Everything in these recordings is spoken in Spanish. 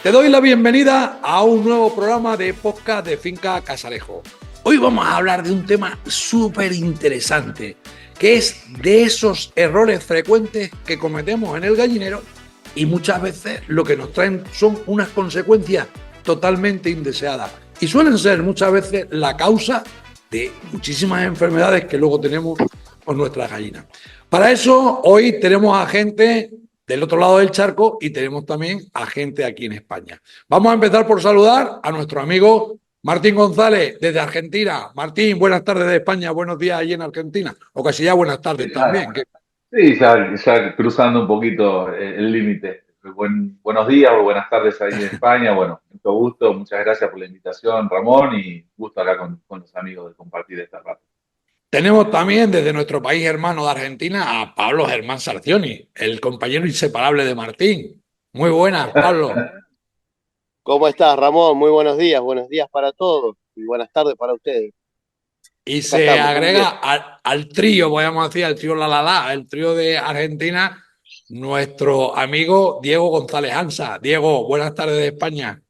Te doy la bienvenida a un nuevo programa de podcast de Finca Casarejo. Hoy vamos a hablar de un tema súper interesante, que es de esos errores frecuentes que cometemos en el gallinero y muchas veces lo que nos traen son unas consecuencias totalmente indeseadas y suelen ser muchas veces la causa de muchísimas enfermedades que luego tenemos con nuestras gallinas. Para eso hoy tenemos a gente del otro lado del charco y tenemos también a gente aquí en España. Vamos a empezar por saludar a nuestro amigo Martín González desde Argentina. Martín, buenas tardes de España, buenos días allí en Argentina, o casi ya buenas tardes también. Sí, ya cruzando un poquito el límite. Buenos días o buenas tardes ahí en España. Bueno, mucho gusto, muchas gracias por la invitación, Ramón, y gusto acá con los amigos de compartir esta parte. Tenemos también desde nuestro país hermano de Argentina a Pablo Germán Sarcioni, el compañero inseparable de Martín. Muy buenas, Pablo. ¿Cómo estás, Ramón? Muy buenos días para todos y buenas tardes para ustedes. Y Acá se estamos, muy agrega bien. al trío, podríamos decir, al trío La, el trío de Argentina, nuestro amigo Diego González Ansa. Diego, buenas tardes de España.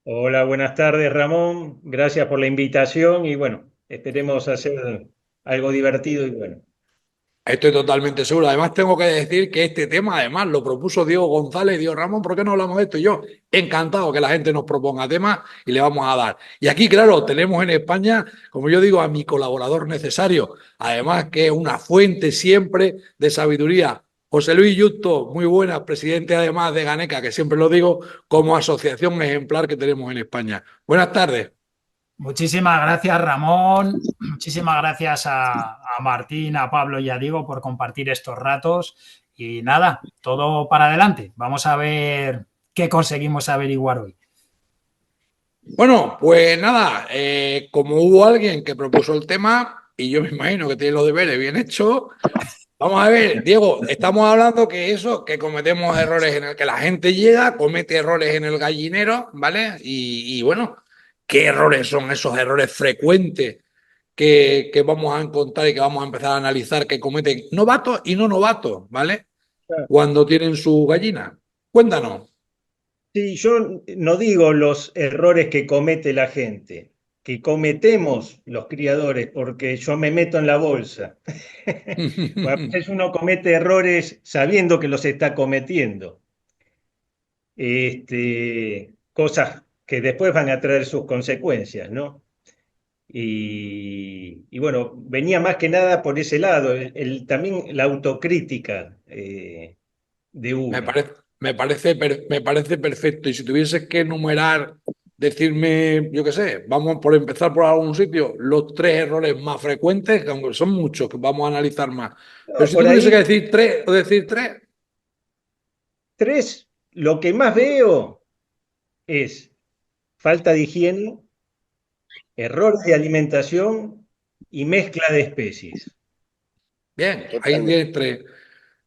Hola, buenas tardes, Ramón. Gracias por la invitación y bueno, esperemos hacer algo divertido y bueno. Estoy totalmente seguro. Además, tengo que decir que este tema, además, lo propuso Diego González. Diego Ramón, ¿por qué no hablamos de esto? Y yo, encantado que la gente nos proponga temas y le vamos a dar. Y aquí, claro, tenemos en España, como yo digo, a mi colaborador necesario. Además, que es una fuente siempre de sabiduría. José Luis Justo, muy buenas, presidente además de Ganeca, que siempre lo digo, como asociación ejemplar que tenemos en España. Buenas tardes. Muchísimas gracias, Ramón. Muchísimas gracias a Martín, a Pablo y a Diego por compartir estos ratos. Y nada, todo para adelante. Vamos a ver qué conseguimos averiguar hoy. Bueno, pues nada, como hubo alguien que propuso el tema, y yo me imagino que tiene los deberes bien hechos, vamos a ver, Diego, estamos hablando que eso, que cometemos errores en el que la gente llega, comete errores en el gallinero, ¿vale? Y bueno, ¿qué errores son esos errores frecuentes que vamos a encontrar y que vamos a empezar a analizar que cometen novatos y no novatos, ¿vale? Cuando tienen su gallina. Cuéntanos. Sí, yo no digo los errores que comete la gente, que cometemos los criadores, porque yo me meto en la bolsa. Bueno, a veces uno comete errores sabiendo que los está cometiendo. Cosas que después van a traer sus consecuencias, ¿no? Y bueno, venía más que nada por ese lado, también la autocrítica de Me uno. parece, me parece perfecto. Y si tuvieses que enumerar, decirme, yo qué sé, vamos por empezar por algún sitio, los tres errores más frecuentes, que aunque son muchos, que vamos a analizar más. Pero No, si tú por tuviese que ahí, decir tres o decir tres, tres, lo que más veo es falta de higiene, errores de alimentación y mezcla de especies. bien, ahí Totalmente. tienes tres.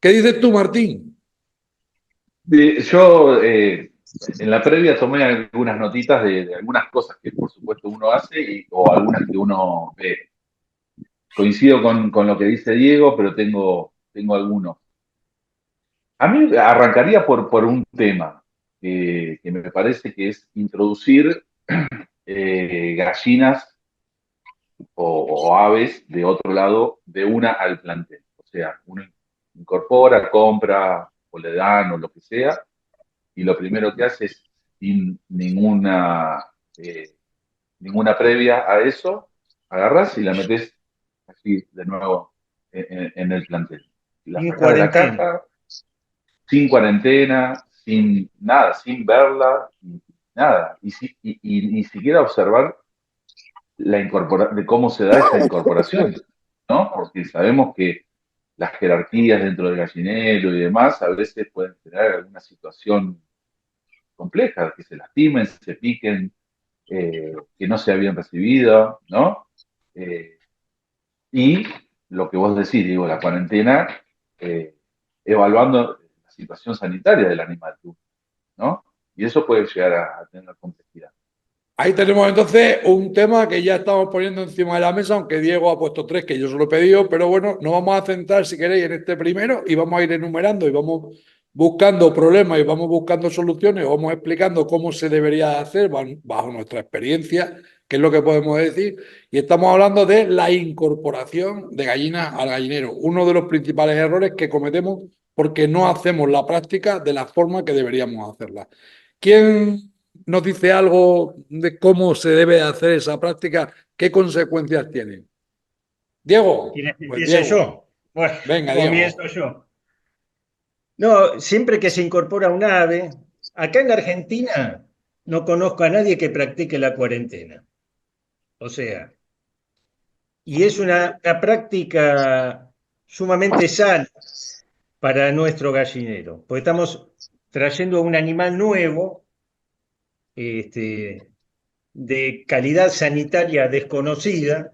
¿Qué dices tú, Martín? Yo en la previa tomé algunas notitas de algunas cosas que por supuesto uno hace o algunas que uno ve. Coincido con lo que dice Diego, pero tengo algunos. A mí arrancaría por un tema que me parece que es introducir gallinas o aves de otro lado de una al plantel. O sea, uno incorpora, compra o le dan o lo que sea, y lo primero que hace es, sin eh, ninguna previa a eso, agarras y la metes así de nuevo en el plantel. La En sacas de la cuarentena. caja sin cuarentena, sin nada, sin verla, nada. Y ni siquiera observar de cómo se da esa incorporación, ¿no? Porque sabemos que las jerarquías dentro del gallinero y demás a veces pueden generar alguna situación compleja, que se lastimen, se piquen, que no sea bien recibido, ¿no? Eh, y lo que vos decís, digo, la cuarentena, eh, evaluando la situación sanitaria del animal, ¿no? Y eso puede llegar a tener complejidad. Ahí tenemos entonces un tema que ya estamos poniendo encima de la mesa, aunque Diego ha puesto tres que yo se lo he pedido, pero bueno, nos vamos a centrar, si queréis, en este primero y vamos a ir enumerando y buscando problemas y vamos buscando soluciones, o vamos explicando cómo se debería hacer bajo nuestra experiencia, que es lo que podemos decir, y estamos hablando de la incorporación de gallinas al gallinero, uno de los principales errores que cometemos porque no hacemos la práctica de la forma que deberíamos hacerla. ¿Quién nos dice algo de cómo se debe hacer esa práctica? ¿Qué consecuencias tiene? Diego. ¿Quieres que Pues empiece Diego. yo? Bueno, Venga, Diego. comienzo yo. No, siempre que se incorpora un ave, acá en Argentina no conozco a nadie que practique la cuarentena. O sea, y es una práctica sumamente sana para nuestro gallinero, porque estamos trayendo un animal nuevo, de calidad sanitaria desconocida,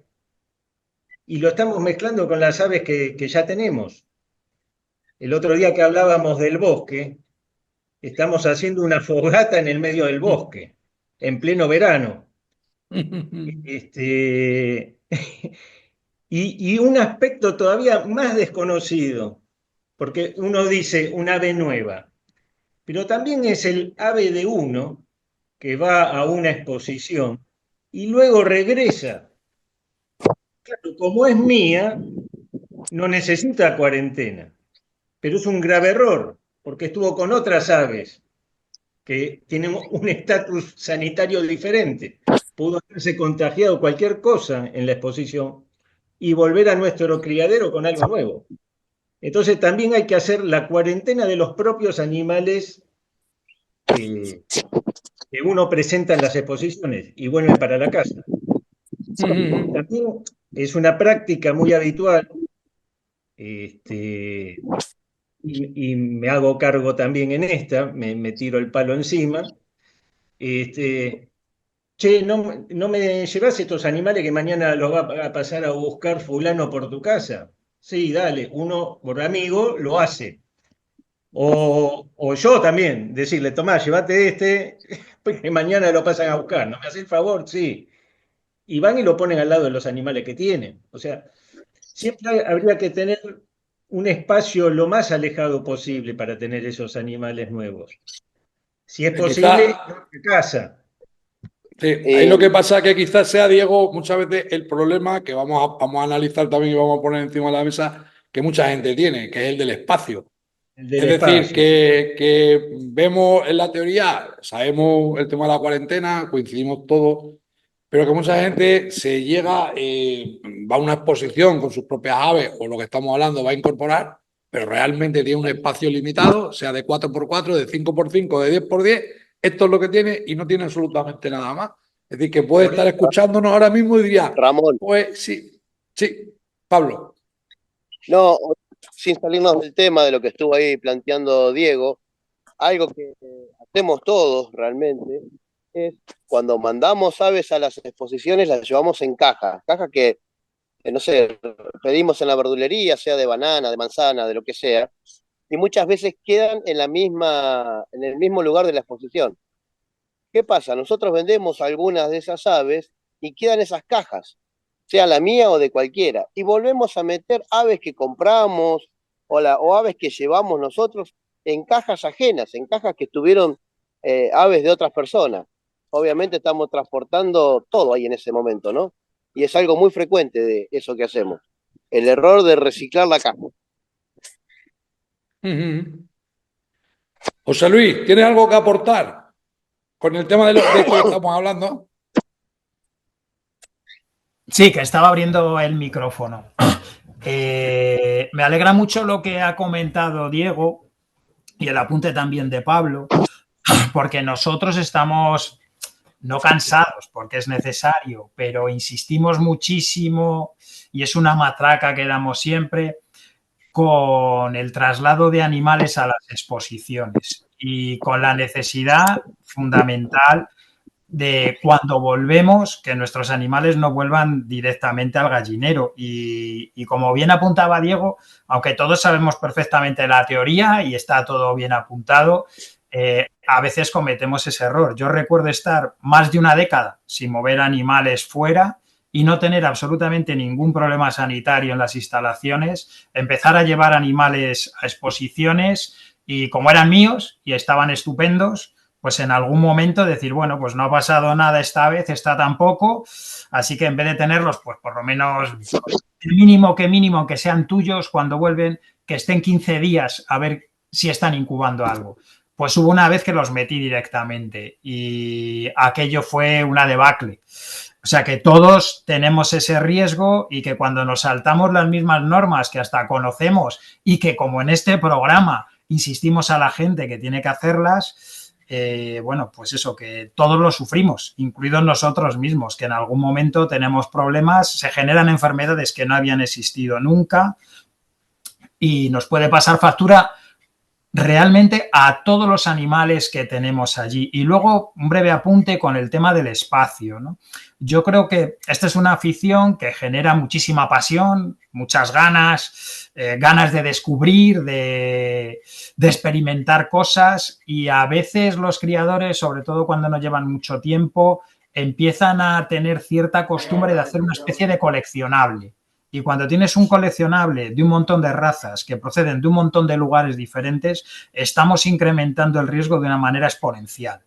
y lo estamos mezclando con las aves que ya tenemos. El otro día que hablábamos del bosque, estamos haciendo una fogata en el medio del bosque, en pleno verano. Este, y un aspecto todavía más desconocido, porque uno dice un ave nueva, pero también es el ave de uno que va a una exposición y luego regresa. Claro, como es mía, no necesita cuarentena, pero es un grave error, porque estuvo con otras aves que tienen un estatus sanitario diferente. Pudo haberse contagiado cualquier cosa en la exposición y volver a nuestro criadero con algo nuevo. Entonces también hay que hacer la cuarentena de los propios animales que uno presenta en las exposiciones y vuelven para la casa. También es una práctica muy habitual, y me hago cargo también en esta, me tiro el palo encima. Che, no me llevas estos animales que mañana los va a pasar a buscar fulano por tu casa. Sí, dale, uno por amigo lo hace. O yo también, decirle, tomá, llévate porque mañana lo pasan a buscar. ¿No me hace el favor? Sí. Y van y lo ponen al lado de los animales que tienen. O sea, siempre habría que tener un espacio lo más alejado posible para tener esos animales nuevos. Si es posible, en casa. Sí, ahí lo que pasa es que quizás sea, Diego, muchas veces el problema que vamos a analizar también y vamos a poner encima de la mesa, que mucha gente tiene, que es el del espacio. El del Es decir, espacio. que vemos en la teoría, sabemos el tema de la cuarentena, coincidimos todos, pero que mucha gente se llega, va a una exposición con sus propias aves o lo que estamos hablando va a incorporar, pero realmente tiene un espacio limitado, sea de 4x4, de 5x5, de 10x10, esto es lo que tiene y no tiene absolutamente nada más. Es decir, que puede estar escuchándonos ahora mismo y diría, Ramón, pues sí, Pablo. no, sin salirnos del tema de lo que estuvo ahí planteando Diego, algo que hacemos todos realmente es cuando mandamos aves a las exposiciones, las llevamos en cajas que, no sé, pedimos en la verdulería, sea de banana, de manzana, de lo que sea, y muchas veces quedan en en el mismo lugar de la exposición. ¿Qué pasa? Nosotros vendemos algunas de esas aves y quedan esas cajas, sea la mía o de cualquiera, y volvemos a meter aves que compramos o aves que llevamos nosotros en cajas ajenas, en cajas que estuvieron aves de otras personas. Obviamente estamos transportando todo ahí en ese momento, ¿no? Y es algo muy frecuente de eso que hacemos. El error de reciclar la caja. José Luis, ¿tienes algo que aportar con el tema de esto que estamos hablando? Sí, que estaba abriendo el micrófono. Me alegra mucho lo que ha comentado Diego y el apunte también de Pablo, porque nosotros estamos no cansados, porque es necesario, pero insistimos muchísimo y es una matraca que damos siempre con el traslado de animales a las exposiciones y con la necesidad fundamental de cuando volvemos que nuestros animales no vuelvan directamente al gallinero. Y como bien apuntaba Diego, aunque todos sabemos perfectamente la teoría y está todo bien apuntado, a veces cometemos ese error. Yo recuerdo estar más de una década sin mover animales fuera y no tener absolutamente ningún problema sanitario en las instalaciones, empezar a llevar animales a exposiciones Y como eran míos y estaban estupendos, pues en algún momento decir, bueno, pues no ha pasado nada esta vez, esta tampoco, así que en vez de tenerlos, pues por lo menos el mínimo, aunque sean tuyos, cuando vuelven, que estén 15 días a ver si están incubando algo. Pues hubo una vez que los metí directamente y aquello fue una debacle. O sea que todos tenemos ese riesgo y que cuando nos saltamos las mismas normas que hasta conocemos y que como en este programa insistimos a la gente que tiene que hacerlas, bueno, pues eso, que todos lo sufrimos, incluidos nosotros mismos, que en algún momento tenemos problemas, se generan enfermedades que no habían existido nunca y nos puede pasar factura realmente a todos los animales que tenemos allí. Y luego un breve apunte con el tema del espacio, ¿no? Yo creo que esta es una afición que genera muchísima pasión, muchas ganas, ganas de descubrir, de experimentar cosas y a veces los criadores, sobre todo cuando no llevan mucho tiempo, empiezan a tener cierta costumbre de hacer una especie de coleccionable. Y cuando tienes un coleccionable de un montón de razas que proceden de un montón de lugares diferentes, estamos incrementando el riesgo de una manera exponencial.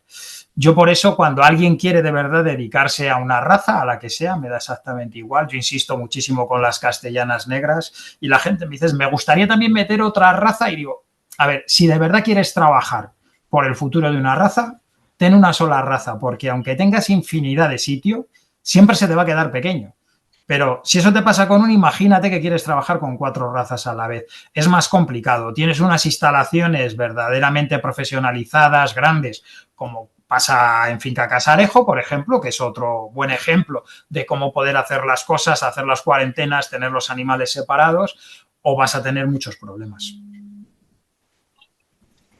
Yo por eso, cuando alguien quiere de verdad dedicarse a una raza, a la que sea, me da exactamente igual. Yo insisto muchísimo con las castellanas negras y la gente me dice, me gustaría también meter otra raza y digo, a ver, si de verdad quieres trabajar por el futuro de una raza, ten una sola raza, porque aunque tengas infinidad de sitio, siempre se te va a quedar pequeño. Pero si eso te pasa con imagínate que quieres trabajar con 4 razas a la vez. Es más complicado. Tienes unas instalaciones verdaderamente profesionalizadas, grandes, como pasa en Finca Casarejo, por ejemplo, que es otro buen ejemplo de cómo poder hacer las cosas, hacer las cuarentenas, tener los animales separados, o vas a tener muchos problemas.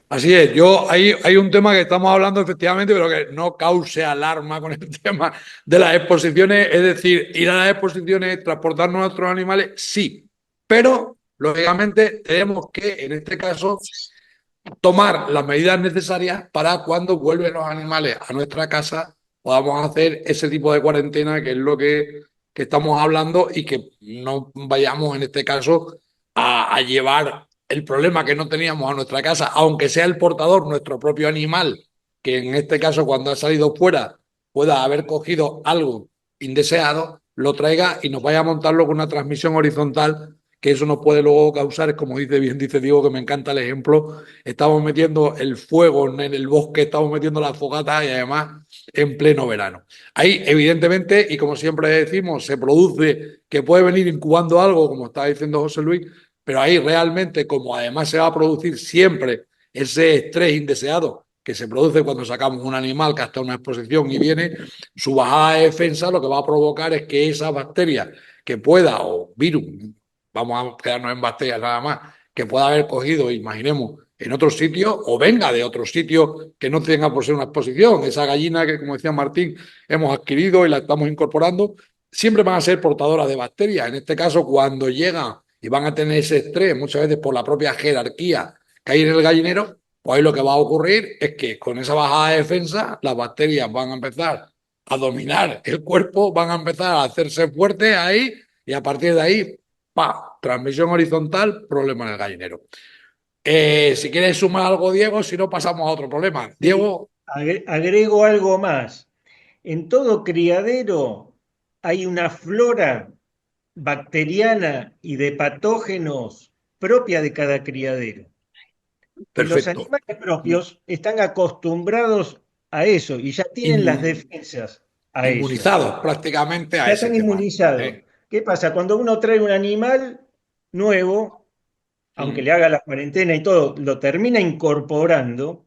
Así es, hay un tema que estamos hablando efectivamente, pero que no cause alarma con el tema de las exposiciones. Es decir, ir a las exposiciones, transportar nuestros animales, sí, pero lógicamente tenemos que, en este caso, tomar las medidas necesarias para cuando vuelven los animales a nuestra casa podamos hacer ese tipo de cuarentena, que es lo que estamos hablando, y que no vayamos, en este caso, a llevar el problema que no teníamos a nuestra casa, aunque sea el portador, nuestro propio animal, que en este caso cuando ha salido fuera pueda haber cogido algo indeseado, lo traiga y nos vaya a montarlo con una transmisión horizontal, que eso nos puede luego causar, como dice bien, dice Diego, que me encanta el ejemplo, estamos metiendo el fuego en el bosque, estamos metiendo las fogatas y además en pleno verano. Ahí, evidentemente, y como siempre decimos, se produce que puede venir incubando algo, como estaba diciendo José Luis, pero ahí realmente, como además se va a producir siempre ese estrés indeseado que se produce cuando sacamos un animal que está en una exposición y viene, su bajada de defensa lo que va a provocar es que esa bacteria que pueda, o virus, vamos a quedarnos en bacterias nada más, que pueda haber cogido, imaginemos, en otro sitio o venga de otro sitio que no tenga por ser una exposición. Esa gallina que, como decía Martín, hemos adquirido y la estamos incorporando, siempre van a ser portadoras de bacterias. En este caso, cuando llegan y van a tener ese estrés, muchas veces por la propia jerarquía que hay en el gallinero, pues ahí lo que va a ocurrir es que con esa bajada de defensa, las bacterias van a empezar a dominar el cuerpo, van a empezar a hacerse fuertes ahí y a partir de ahí, ¡pa! Transmisión horizontal, problema en el gallinero. Si quieres sumar algo, Diego, si no pasamos a otro problema. Sí, Diego. agrego algo más. En todo criadero hay una flora bacteriana y de patógenos propia de cada criadero. Y los Perfecto. animales propios están acostumbrados a eso y ya tienen las defensas a eso. Inmunizados prácticamente a Ya ese están tema. inmunizados. ¿Qué pasa? Cuando uno trae un animal nuevo, aunque le haga la cuarentena y todo, lo termina incorporando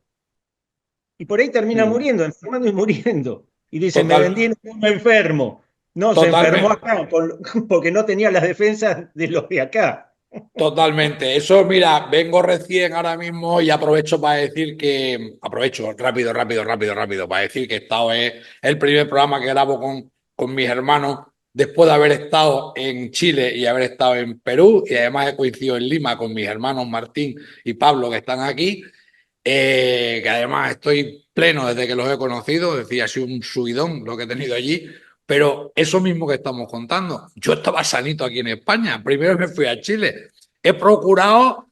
y por ahí termina muriendo, enfermando y muriendo. Y dice, me Total, vendí un enfermo. No, se enfermó totalmente. acá porque no tenía las defensas de los de acá. Totalmente. Eso, mira, vengo recién ahora mismo y aprovecho para decir que, aprovecho rápido, para decir que esta es el primer programa que grabo con mis hermanos después de haber estado en Chile y haber estado en Perú, y además he coincidido en Lima con mis hermanos Martín y Pablo que están aquí, que además estoy pleno desde que los he conocido, es decir, ha sido un subidón lo que he tenido allí. Pero eso mismo que estamos contando, yo estaba sanito aquí en España, primero me fui a Chile. He procurado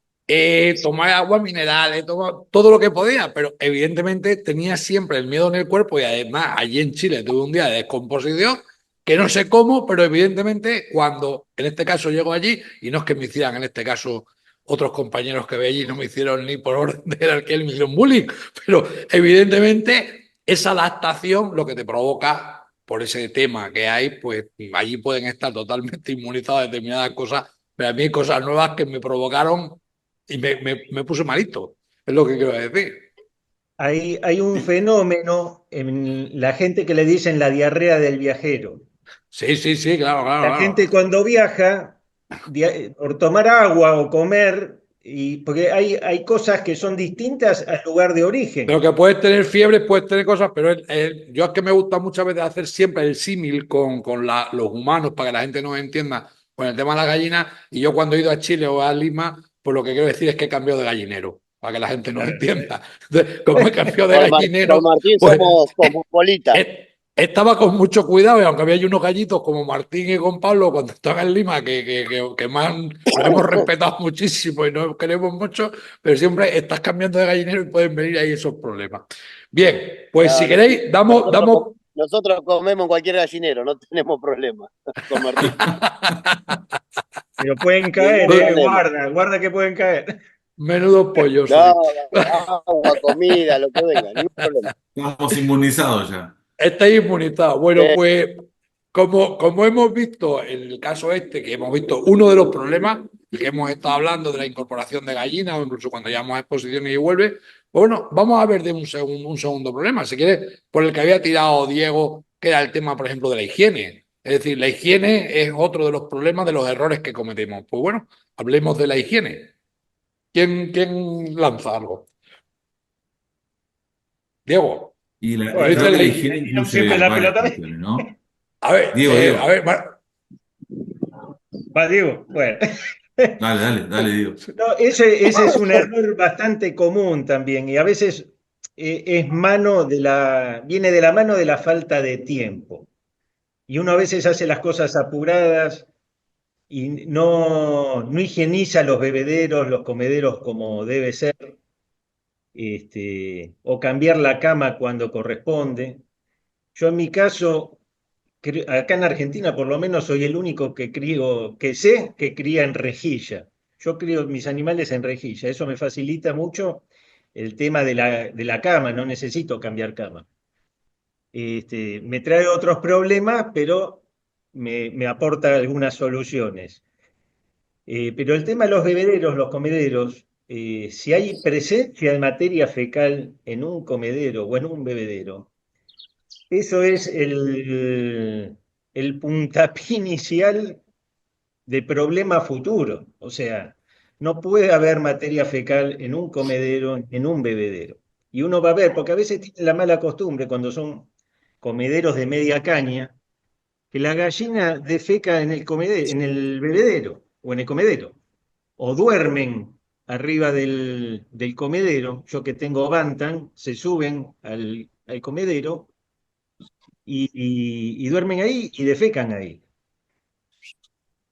tomar agua mineral, tomar todo lo que podía, pero evidentemente tenía siempre el miedo en el cuerpo y además allí en Chile tuve un día de descomposición que no sé cómo, pero evidentemente cuando en este caso llego allí, y no es que me hicieran en este caso otros compañeros que ve allí, no me hicieron ni por orden de jerarquía, me hicieron bullying, pero evidentemente esa adaptación lo que te provoca por ese tema que hay, pues allí pueden estar totalmente inmunizados a determinadas cosas, pero a mí hay cosas nuevas que me provocaron y me puse malito, es lo que quiero decir. Hay un fenómeno en la gente que le dicen la diarrea del viajero. Sí, sí, sí, claro, claro, La claro. gente cuando viaja, por tomar agua o comer, porque hay cosas que son distintas al lugar de Pero origen. que puedes tener fiebre, puedes tener cosas, pero yo es que me gusta muchas veces hacer siempre el símil con los humanos para que la gente nos entienda con el tema de las gallinas. Y yo cuando he ido a Chile o a Lima, pues lo que quiero decir es que he cambiado de gallinero, para que la gente nos entienda. Entonces, como he cambiado de Con gallinero, Martín pues somos cosmopolitas. estaba con mucho cuidado y aunque había unos gallitos como Martín y con Pablo cuando estaban en Lima, que más los hemos respetado muchísimo y nos queremos mucho, pero siempre estás cambiando de gallinero y pueden venir ahí esos problemas. Bien, pues si No, queréis, nosotros, damos... nosotros comemos en cualquier gallinero, no tenemos problema con Martín. Pero pueden caer, Ningún problema. guarda que pueden caer. Menudo pollo No, soy. agua, comida, lo que venga, ningún problema. Estamos inmunizados ya. Estáis inmunizados. Bueno, Eh, pues como hemos visto en el caso este, que hemos visto uno de los problemas, y que hemos estado hablando de la incorporación de gallinas, o incluso cuando llevamos a exposiciones y vuelve, pues bueno, vamos a ver de un segundo problema, si quieres, por el que había tirado Diego, que era el tema, por ejemplo, de la higiene. Es decir, la higiene es otro de los problemas, de los errores que cometemos. Pues bueno, hablemos de la higiene. ¿Quién lanza algo? Diego, Y ¿nos Bueno, dices creo que la la higiene? higiene no siempre incluye la varias pelota. cuestiones, ¿no? A ver, Diego. Va, digo, bueno. Dale, Diego. No, ese es un error bastante común también y a veces viene de la mano de la falta de tiempo. Y uno a veces hace las cosas apuradas y no higieniza los bebederos, los comederos como debe ser, o cambiar la cama cuando corresponde. Yo en mi caso, acá en Argentina por lo menos soy el único que sé que cría en rejilla. Yo crío mis animales en rejilla. Eso me facilita mucho el tema de la cama, no necesito cambiar cama. Me trae otros problemas, pero me aporta algunas soluciones. Pero el tema de los bebederos, los comederos, si hay presencia de materia fecal en un comedero o en un bebedero, eso es el puntapié inicial de problema futuro. O sea, no puede haber materia fecal en un comedero, en un bebedero. Y uno va a ver, porque a veces tiene la mala costumbre cuando son comederos de media caña, que la gallina defeca en el bebedero o en el comedero, o duermen arriba del comedero. Yo que tengo Bantam, se suben al comedero y duermen ahí y defecan ahí.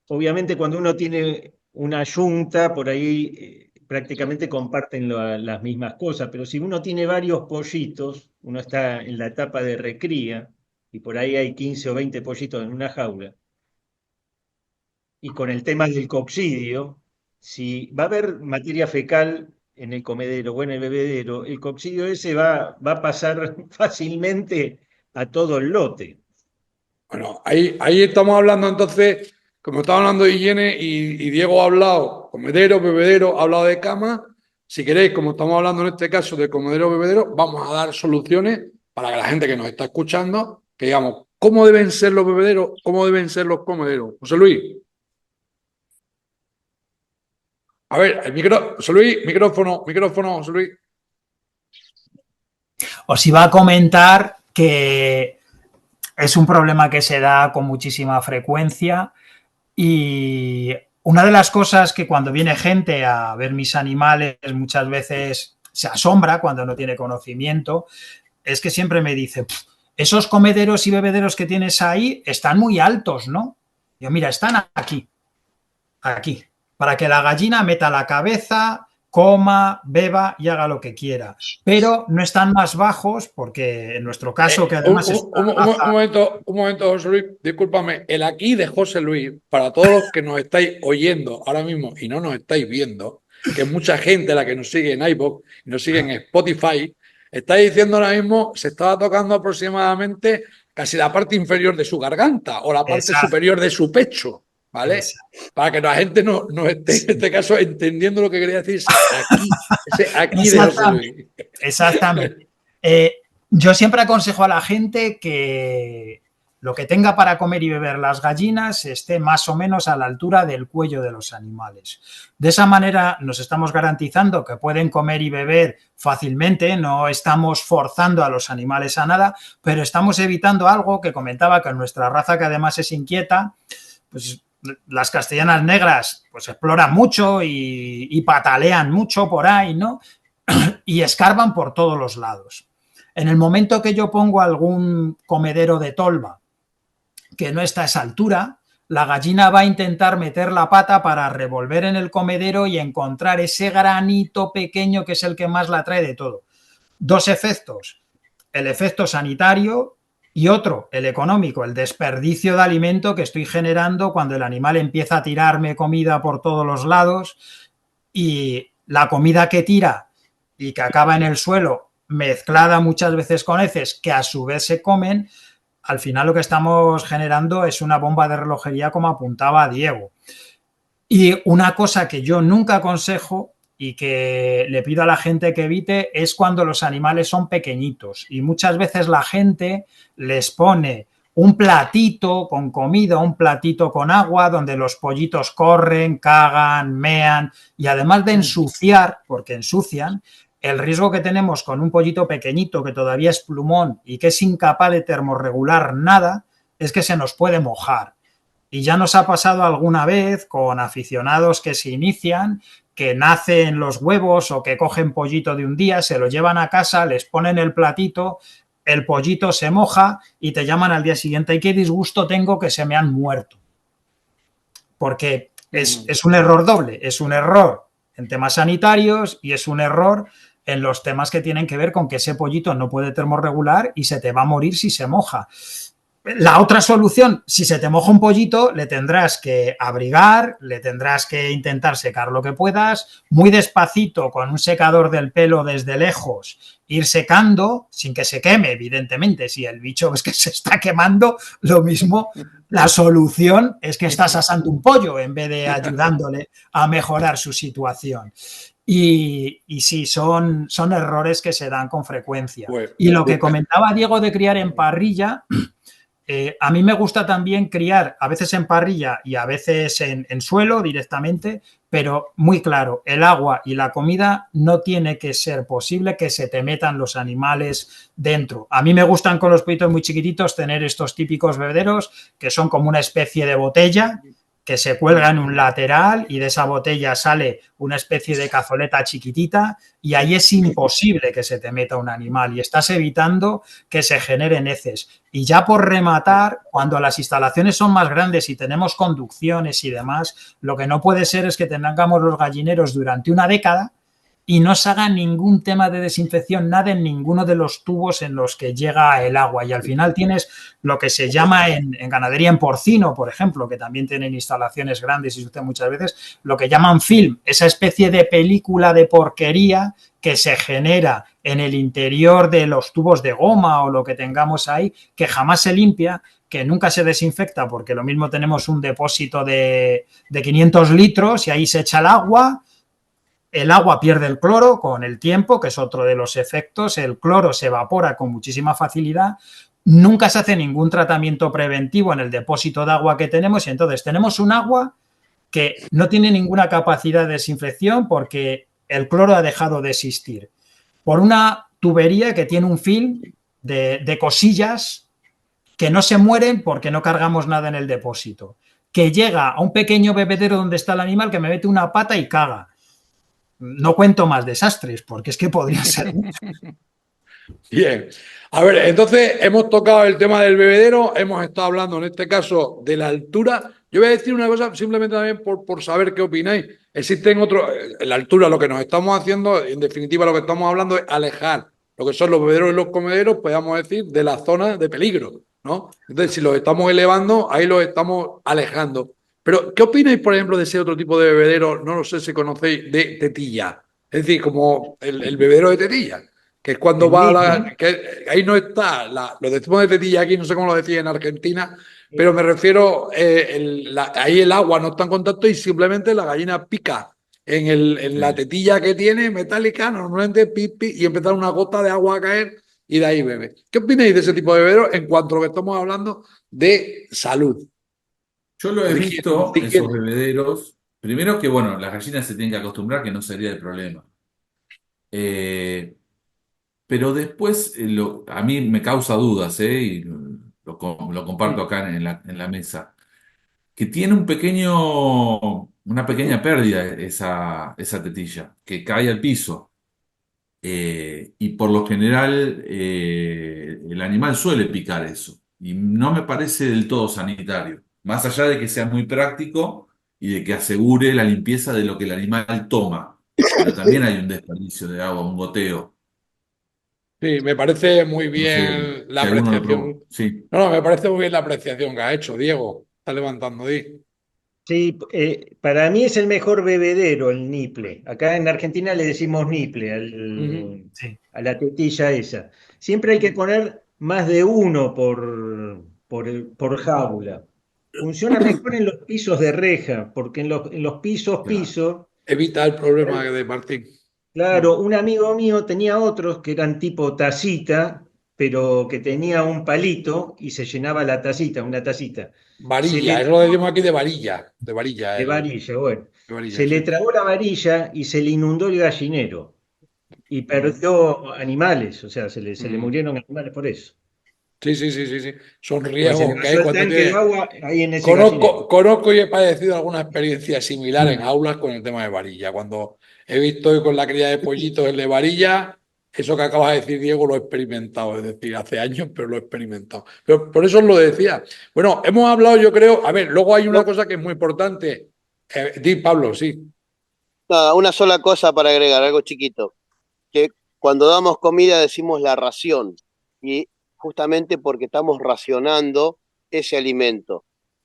Obviamente cuando uno tiene una yunta, por ahí prácticamente comparten las mismas cosas, pero si uno tiene varios pollitos, uno está en la etapa de recría, y por ahí hay 15 o 20 pollitos en una jaula, y con el tema del coccidio, si va a haber materia fecal en el comedero o en el bebedero, el coccidio ese va a pasar fácilmente a todo el lote. Bueno, ahí estamos hablando entonces, como estamos hablando de higiene y Diego ha hablado comedero, bebedero, ha hablado de cama. Si queréis, como estamos hablando en este caso de comedero, bebedero, vamos a dar soluciones para que la gente que nos está escuchando, que digamos, ¿cómo deben ser los bebederos? ¿Cómo deben ser los comederos? José Luis. A ver, José Luis, micrófono, José Luis. Os iba a comentar que es un problema que se da con muchísima frecuencia y una de las cosas que cuando viene gente a ver mis animales muchas veces se asombra cuando no tiene conocimiento, es que siempre me dice, esos comederos y bebederos que tienes ahí están muy altos, ¿no? Yo, mira, están aquí. para que la gallina meta la cabeza, coma, beba y haga lo que quiera. Pero no están más bajos porque en nuestro caso, que además es una raza... Un momento, José Luis, discúlpame. El aquí de José Luis, para todos los que nos estáis oyendo ahora mismo y no nos estáis viendo, que es mucha gente la que nos sigue en iVoox y nos sigue en Spotify, está diciendo ahora mismo, se estaba tocando aproximadamente casi la parte inferior de su garganta o la parte Exacto. superior de su pecho, ¿vale? Exacto. Para que la gente no esté, en este caso, entendiendo lo que quería decir ese aquí de José Luis. Exactamente. Yo siempre aconsejo a la gente que lo que tenga para comer y beber las gallinas esté más o menos a la altura del cuello de los animales. De esa manera nos estamos garantizando que pueden comer y beber fácilmente, no estamos forzando a los animales a nada, pero estamos evitando algo que comentaba que en nuestra raza, que además es inquieta, pues las castellanas negras pues exploran mucho y patalean mucho por ahí, ¿no? Y escarban por todos los lados. En el momento que yo pongo algún comedero de tolva que no está a esa altura, la gallina va a intentar meter la pata para revolver en el comedero y encontrar ese granito pequeño que es el que más la atrae de todo. Dos efectos: el efecto sanitario y otro, el económico, el desperdicio de alimento que estoy generando cuando el animal empieza a tirarme comida por todos los lados, y la comida que tira y que acaba en el suelo, mezclada muchas veces con heces que a su vez se comen, al final lo que estamos generando es una bomba de relojería, como apuntaba Diego. Y una cosa que yo nunca aconsejo y que le pido a la gente que evite es cuando los animales son pequeñitos, y muchas veces la gente les pone un platito con comida, un platito con agua, donde los pollitos corren, cagan, mean, y además de ensuciar, porque ensucian, el riesgo que tenemos con un pollito pequeñito que todavía es plumón y que es incapaz de termorregular nada, es que se nos puede mojar. Y ya nos ha pasado alguna vez con aficionados que se inician, que nacen los huevos o que cogen pollito de un día, se lo llevan a casa, les ponen el platito, el pollito se moja y te llaman al día siguiente: y qué disgusto tengo, que se me han muerto. Porque es un error doble, es un error en temas sanitarios y es un error en los temas que tienen que ver con que ese pollito no puede termorregular y se te va a morir si se moja. La otra solución: si se te moja un pollito, le tendrás que abrigar, le tendrás que intentar secar lo que puedas, muy despacito, con un secador del pelo desde lejos, ir secando, sin que se queme, evidentemente. Si el bicho ves que se está quemando, lo mismo, la solución es que estás asando un pollo en vez de ayudándole a mejorar su situación. Y sí, son errores que se dan con frecuencia. Y lo que comentaba Diego de criar en parrilla, a mí me gusta también criar a veces en parrilla y a veces en suelo directamente, pero muy claro, el agua y la comida no tiene que ser posible que se te metan los animales dentro. A mí me gustan con los pollitos muy chiquititos tener estos típicos bebederos que son como una especie de botella que se cuelga en un lateral, y de esa botella sale una especie de cazoleta chiquitita, y ahí es imposible que se te meta un animal y estás evitando que se generen heces. Y ya por rematar, cuando las instalaciones son más grandes y tenemos conducciones y demás, lo que no puede ser es que tengamos los gallineros durante una década y no se haga ningún tema de desinfección, nada en ninguno de los tubos en los que llega el agua. Y al final tienes lo que se llama en ganadería en porcino, por ejemplo, que también tienen instalaciones grandes y sucede muchas veces, lo que llaman film, esa especie de película de porquería que se genera en el interior de los tubos de goma o lo que tengamos ahí, que jamás se limpia, que nunca se desinfecta, porque lo mismo tenemos un depósito de 500 litros y ahí se echa el agua pierde el cloro con el tiempo, que es otro de los efectos, el cloro se evapora con muchísima facilidad, nunca se hace ningún tratamiento preventivo en el depósito de agua que tenemos, y entonces tenemos un agua que no tiene ninguna capacidad de desinfección porque el cloro ha dejado de existir, por una tubería que tiene un film de cosillas que no se mueren porque no cargamos nada en el depósito, que llega a un pequeño bebedero donde está el animal, que me mete una pata y caga. No cuento más desastres, porque es que podría ser mucho. Bien. A ver, entonces hemos tocado el tema del bebedero, hemos estado hablando en este caso de la altura. Yo voy a decir una cosa simplemente también por saber qué opináis. Existen otros, en la altura, lo que nos estamos haciendo, en definitiva, lo que estamos hablando es alejar lo que son los bebederos y los comederos, podríamos decir, de la zona de peligro, ¿no? Entonces, si los estamos elevando, ahí los estamos alejando. Pero, ¿qué opináis, por ejemplo, de ese otro tipo de bebedero? No lo sé si conocéis, de tetilla. Es decir, como el bebedero de tetilla, que es cuando El va a niple. que ahí no está, lo decimos de tetilla aquí, no sé cómo lo decía en Argentina, pero me refiero, ahí el agua no está en contacto y simplemente la gallina pica en la Sí. tetilla que tiene metálica, normalmente pipi, y empieza una gota de agua a caer y de ahí bebe. ¿Qué opináis de ese tipo de bebederos en cuanto a lo que estamos hablando de salud Yo lo o he de higiene? visto, esos bebederos. Primero que, bueno, las gallinas se tienen que acostumbrar, que no sería el problema. Eh, pero después, a mí me causa dudas, y lo comparto acá en la mesa, que tiene una pequeña pérdida esa tetilla, que cae al piso. Y por lo general, el animal suele picar eso. Y no me parece del todo sanitario. Más allá de que sea muy práctico y de que asegure la limpieza de lo que el animal toma. Pero también hay un desperdicio de agua, un goteo. Sí, me parece muy No sé bien la si alguno lo probó. apreciación. Sí, No, me parece muy bien la apreciación que ha hecho Diego. Está levantando, Di. Sí, para mí es el mejor bebedero, el niple. Acá en Argentina le decimos niple Ujú, Sí. a la tetilla esa. Siempre hay que ujú. poner más de uno por jaula. Funciona mejor en los pisos de reja, porque en los claro. pisos, Evita el problema de Martín. claro, un amigo mío tenía otros que eran tipo tacita, pero que tenía un palito y se llenaba la tacita, una tacita. Se Varilla, le eso lo decimos aquí de varilla. De varilla, De varilla, bueno. de varilla, Se le sí. tragó la varilla y se le inundó el gallinero. Y Ujú, perdió animales, o sea, se le ujú. murieron animales por eso. Sí, sí, sí, sí, sí. Son Pues se le riesgos que hay vació el cuando tanque de tiene. agua ahí en ese gallinero. Conozco y he padecido alguna experiencia similar en aulas con el tema de varilla. Cuando he visto con la cría de pollitos el de varilla, eso que acabas de decir, Diego, lo he experimentado. Es decir, hace años, pero lo he experimentado. Pero por eso os lo decía. Bueno, hemos hablado, yo creo. A ver, luego hay una No, cosa que es muy importante. Di, Pablo, sí. nada, una sola cosa para agregar, algo chiquito, que cuando damos comida decimos la ración, y justamente porque estamos racionando ese alimento.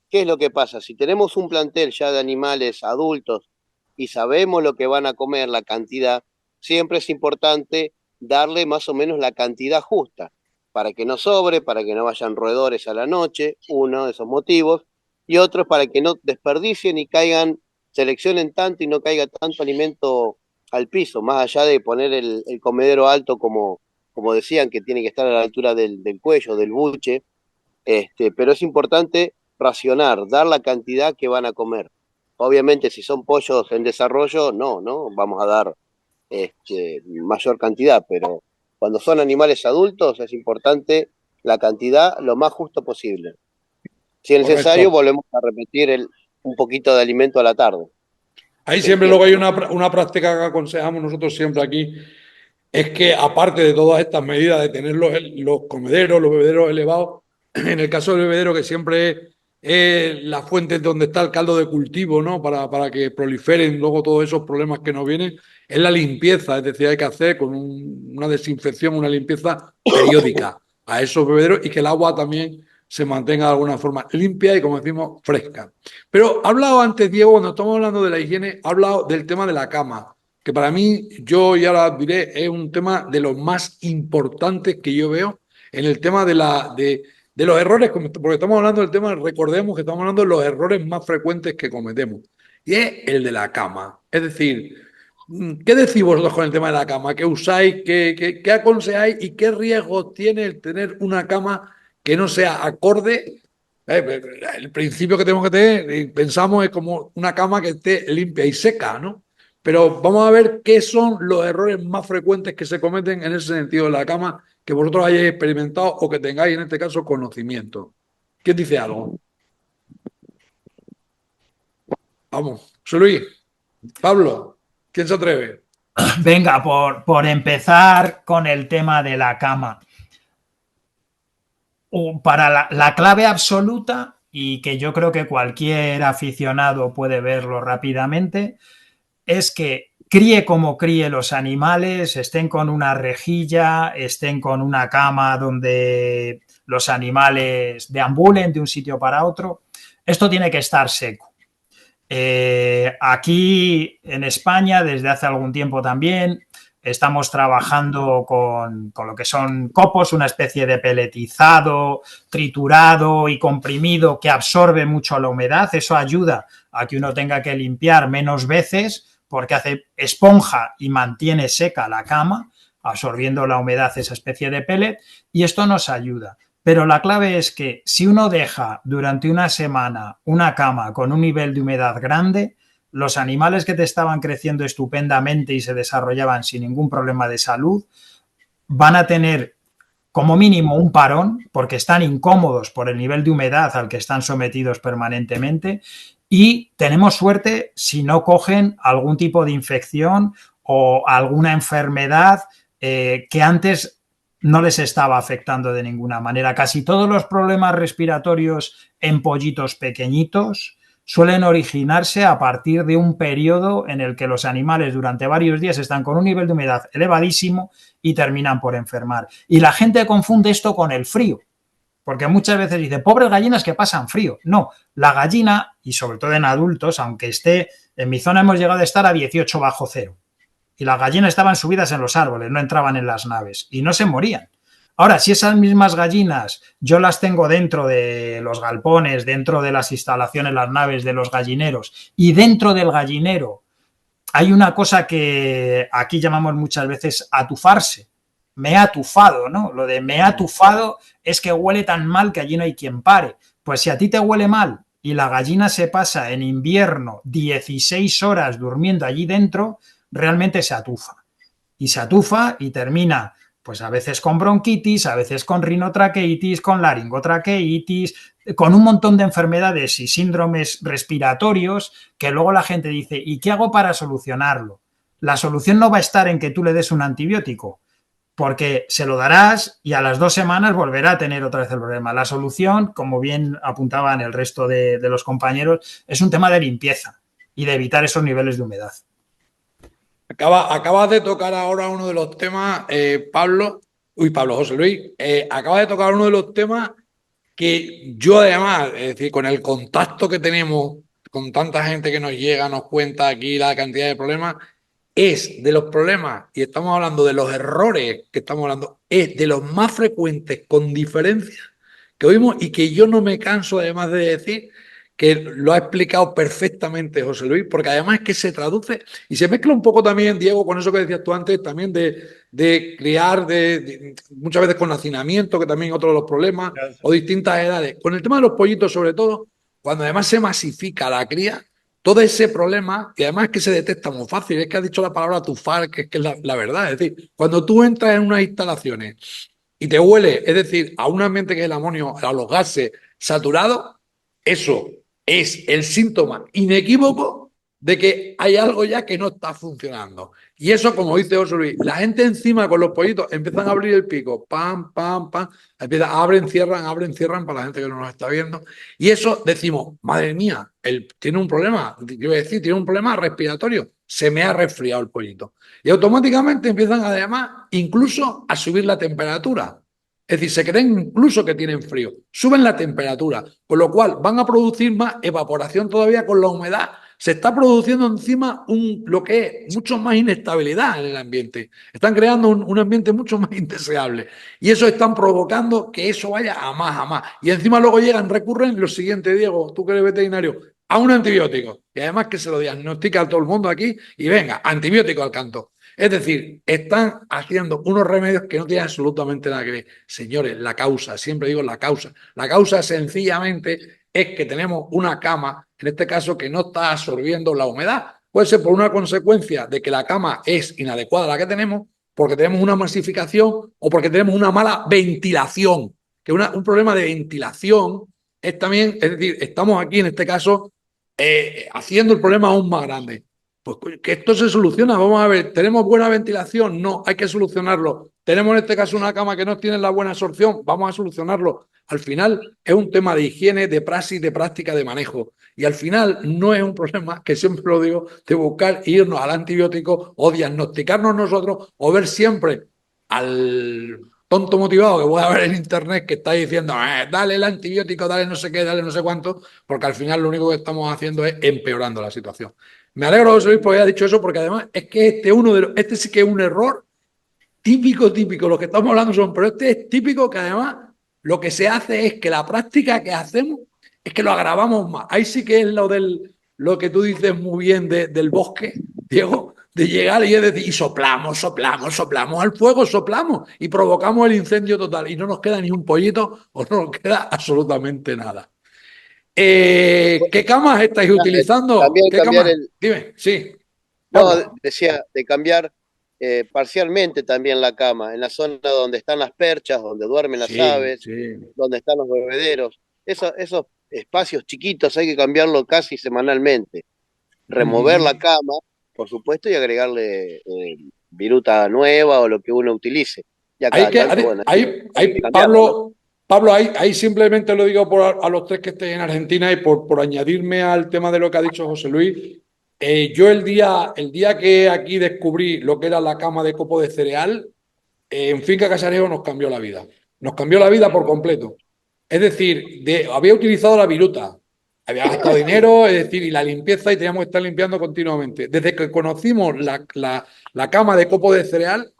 ¿Qué es lo que pasa? Si tenemos un plantel ya de animales adultos y sabemos lo que van a comer, la cantidad, siempre es importante darle más o menos la cantidad justa, para que no sobre, para que no vayan roedores a la noche, uno de esos motivos, y otro es para que no desperdicien y caigan, seleccionen tanto y no caiga tanto alimento al piso, más allá de poner el comedero alto como decían, que tiene que estar a la altura del cuello, del buche, pero es importante racionar, dar la cantidad que van a comer. Obviamente, si son pollos en desarrollo, no, vamos a dar mayor cantidad, pero cuando son animales adultos es importante la cantidad lo más justo posible. Si es necesario, Correcto. volvemos a repetir un poquito de alimento a la tarde. Ahí El siempre luego hay tiempo, ¿no? una práctica que aconsejamos nosotros siempre aquí. Es que aparte de todas estas medidas de tener los comederos, los bebederos elevados, en el caso del bebedero que siempre es la fuente donde está el caldo de cultivo, ¿no? Para que proliferen luego todos esos problemas que nos vienen, es la limpieza, es decir, hay que hacer con una desinfección, una limpieza periódica a esos bebederos y que el agua también se mantenga de alguna forma limpia y, como decimos, fresca. Pero ha hablado antes, Diego, cuando estamos hablando de la higiene, ha hablado del tema de la cama, que para mí, yo ya lo diré, es un tema de los más importantes que yo veo en el tema de los errores, porque estamos hablando del tema, recordemos que estamos hablando de los errores más frecuentes que cometemos, y es el de la cama. Es decir, ¿qué decís vosotros con el tema de la cama? ¿Qué usáis? ¿Qué aconsejáis? ¿Y qué riesgos tiene el tener una cama que no sea acorde? El principio que tenemos que tener, pensamos, es como una cama que esté limpia y seca, ¿no? Pero vamos a ver qué son los errores más frecuentes que se cometen en ese sentido de la cama que vosotros hayáis experimentado o que tengáis en este caso conocimiento. ¿Quién dice algo? Vamos, José Luis, Pablo, ¿quién se atreve? Venga, por empezar con el tema de la cama. Para la clave absoluta y que yo creo que cualquier aficionado puede verlo rápidamente, es que críe como críe los animales, estén con una rejilla, estén con una cama donde los animales deambulen de un sitio para otro, esto tiene que estar seco. Aquí en España, desde hace algún tiempo también, estamos trabajando con lo que son copos, una especie de peletizado, triturado y comprimido que absorbe mucho la humedad. Eso ayuda a que uno tenga que limpiar menos veces porque hace esponja y mantiene seca la cama, absorbiendo la humedad, esa especie de pellet, y esto nos ayuda. Pero la clave es que si uno deja durante una semana una cama con un nivel de humedad grande, los animales que te estaban creciendo estupendamente y se desarrollaban sin ningún problema de salud van a tener como mínimo un parón porque están incómodos por el nivel de humedad al que están sometidos permanentemente, y tenemos suerte si no cogen algún tipo de infección o alguna enfermedad que antes no les estaba afectando de ninguna manera. Casi todos los problemas respiratorios en pollitos pequeñitos suelen originarse a partir de un periodo en el que los animales durante varios días están con un nivel de humedad elevadísimo y terminan por enfermar. Y la gente confunde esto con el frío, porque muchas veces dice, pobres gallinas que pasan frío. No, la gallina, y sobre todo en adultos, aunque esté, en mi zona hemos llegado a estar a 18 bajo cero, y las gallinas estaban subidas en los árboles, no entraban en las naves, y no se morían. Ahora, si esas mismas gallinas yo las tengo dentro de los galpones, dentro de las instalaciones, las naves de los gallineros, y dentro del gallinero hay una cosa que aquí llamamos muchas veces atufarse. Me he atufado, ¿no? Lo de me he atufado es que huele tan mal que allí no hay quien pare. Pues si a ti te huele mal y la gallina se pasa en invierno 16 horas durmiendo allí dentro, realmente se atufa. Y se atufa y termina, pues a veces con bronquitis, a veces con rinotraqueitis, con laringotraqueitis, con un montón de enfermedades y síndromes respiratorios que luego la gente dice, ¿y qué hago para solucionarlo? La solución no va a estar en que tú le des un antibiótico, porque se lo darás y a las 2 semanas volverá a tener otra vez el problema. La solución, como bien apuntaban el resto de los compañeros, es un tema de limpieza y de evitar esos niveles de humedad. Acabas de tocar ahora uno de los temas, Pablo, José Luis, acabas de tocar uno de los temas que yo además, es decir, con el contacto que tenemos con tanta gente que nos llega, nos cuenta aquí la cantidad de problemas, es de los problemas, y estamos hablando de los errores que estamos hablando, es de los más frecuentes con diferencia que oímos y que yo no me canso además de decir que lo ha explicado perfectamente José Luis, porque además es que se traduce y se mezcla un poco también, Diego, con eso que decías tú antes, también de criar, muchas veces con hacinamiento, que también es otro de los problemas, o distintas edades. Con el tema de los pollitos, sobre todo, cuando además se masifica la cría, todo ese problema, y además es que se detecta muy fácil, es que has dicho la palabra tufar, que es la verdad, es decir, cuando tú entras en unas instalaciones y te huele, es decir, a un ambiente que es el amonio, a los gases saturados, eso es el síntoma inequívoco de que hay algo ya que no está funcionando. Y eso, como dice José Luis, la gente encima con los pollitos empiezan a abrir el pico, pam, pam, pam, empieza, abren, cierran para la gente que no nos está viendo. Y eso decimos, madre mía, él tiene un problema, quiero decir, tiene un problema respiratorio, se me ha resfriado el pollito. Y automáticamente empiezan además incluso a subir la temperatura. Es decir, se creen incluso que tienen frío, suben la temperatura, con lo cual van a producir más evaporación todavía con la humedad. Se está produciendo encima lo que es mucho más inestabilidad en el ambiente. Están creando un ambiente mucho más indeseable. Y eso están provocando que eso vaya a más, a más. Y encima luego recurren lo siguiente, Diego, tú que eres veterinario, a un antibiótico. Y además que se lo diagnostica a todo el mundo aquí y venga, antibiótico al canto. Es decir, están haciendo unos remedios que no tienen absolutamente nada que ver. Señores, la causa, siempre digo la causa. La causa sencillamente es que tenemos una cama, en este caso, que no está absorbiendo la humedad. Puede ser por una consecuencia de que la cama es inadecuada la que tenemos, porque tenemos una masificación o porque tenemos una mala ventilación. Que un problema de ventilación es también, es decir, estamos aquí en este caso haciendo el problema aún más grande. Pues que esto se soluciona, vamos a ver, ¿tenemos buena ventilación? No, hay que solucionarlo tenemos en este caso una cama que no tiene la buena absorción, vamos a solucionarlo. Al final es un tema de higiene, de praxis, de práctica, de manejo. Y al final no es un problema, que siempre lo digo, de buscar irnos al antibiótico o diagnosticarnos nosotros o ver siempre al tonto motivado que puede haber en internet que está diciendo dale el antibiótico, dale no sé qué, dale no sé cuánto, porque al final lo único que estamos haciendo es empeorando la situación. Me alegro, José Luis, porque haya dicho eso, porque además es que este sí que es un error típico, lo que estamos hablando son, pero este es típico que además lo que se hace es que la práctica que hacemos es que lo agravamos más. Ahí sí que es lo que tú dices muy bien del bosque, Diego, de llegar y es decir, y soplamos al fuego, soplamos y provocamos el incendio total y no nos queda ni un pollito o no nos queda absolutamente nada. ¿Qué camas estáis utilizando? También ¿Qué cambiar camas? Dime, sí. No, Pablo. decía, de cambiar parcialmente también la cama, en la zona donde están las perchas, donde duermen las Sí, aves, sí. donde están los bebederos. Esos espacios chiquitos hay que cambiarlo casi semanalmente. Remover la cama, por supuesto, y agregarle viruta nueva o lo que uno utilice. Y Hay acá que, tanto, bueno, hay que hay, cambiarla, ¿no? Pablo, ahí simplemente lo digo a los tres que estén en Argentina y por añadirme al tema de lo que ha dicho José Luis. Yo el día que aquí descubrí lo que era la cama de copo de cereal, en Finca Casarejo nos cambió la vida. Nos cambió la vida por completo. Es decir, había utilizado la viruta, había gastado dinero, es decir, y la limpieza y teníamos que estar limpiando continuamente. Desde que conocimos la cama de copo de cereal,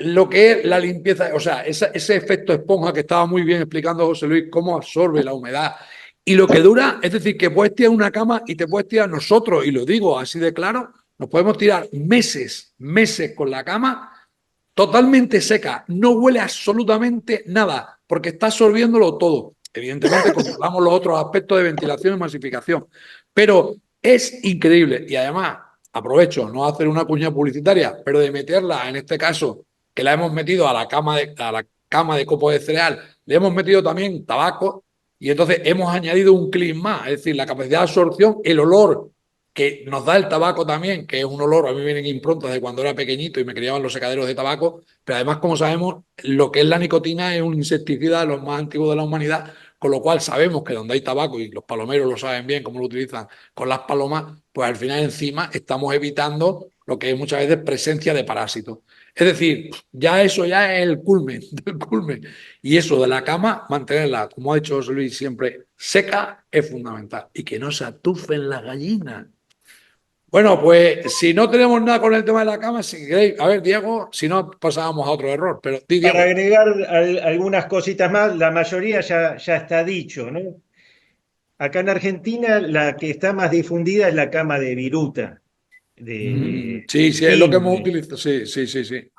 lo que es la limpieza, o sea, ese efecto esponja que estaba muy bien explicando José Luis, cómo absorbe la humedad. Y lo que dura, es decir, que puedes tirar una cama y te puedes tirar nosotros, y lo digo así de claro, nos podemos tirar meses con la cama totalmente seca, no huele absolutamente nada, porque está absorbiéndolo todo. Evidentemente controlamos los otros aspectos de ventilación y masificación, pero es increíble. Y además, aprovecho, no hacer una cuña publicitaria, pero de meterla, en este caso, que la hemos metido a la cama de copo de cereal, le hemos metido también tabaco y entonces hemos añadido un clima más, es decir, la capacidad de absorción, el olor que nos da el tabaco también, que es un olor, a mí me vienen improntas de cuando era pequeñito y me criaban los secaderos de tabaco, pero además, como sabemos, lo que es la nicotina es un insecticida de los más antiguos de la humanidad, con lo cual sabemos que donde hay tabaco, y los palomeros lo saben bien cómo lo utilizan con las palomas, pues al final encima estamos evitando lo que es muchas veces presencia de parásitos. Es decir, ya eso ya es el culmen del culmen. Y eso de la cama, mantenerla, como ha dicho José Luis siempre, seca es fundamental. Y que no se atufen las gallinas. Bueno, pues si no tenemos nada con el tema de la cama, si queréis, a ver, Diego, si no pasábamos a otro error, pero di, Para Diego. agregar algunas cositas más, la mayoría ya está dicho, ¿no? Acá en Argentina la que está más difundida es la cama de viruta, Sí, de sí, es lo que hemos Quilmes. utilizado. Sí, sí, sí, sí.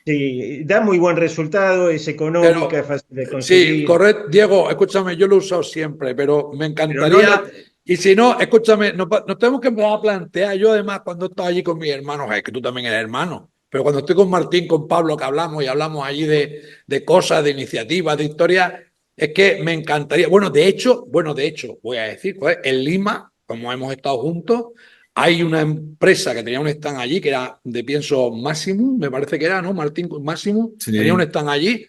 Sí, da muy buen resultado, es económica, es Pero fácil de sí, conseguir, correcto. Diego, escúchame, yo lo he usado siempre, pero me pero no encantaría. lo... Y si no, escúchame, nos tenemos que empezar a plantear. Yo, además, cuando estoy allí con mis hermanos, es que tú también eres hermano, pero cuando estoy con Martín, con Pablo, que hablamos y hablamos allí de cosas, de iniciativas, de historias, es que me encantaría. Bueno, de hecho, voy a decir, pues, en Lima, como hemos estado juntos, hay una empresa que tenía un stand allí, que era de pienso Máximo, me parece que era, ¿no? Martín Máximo, tenía un Sí. stand allí.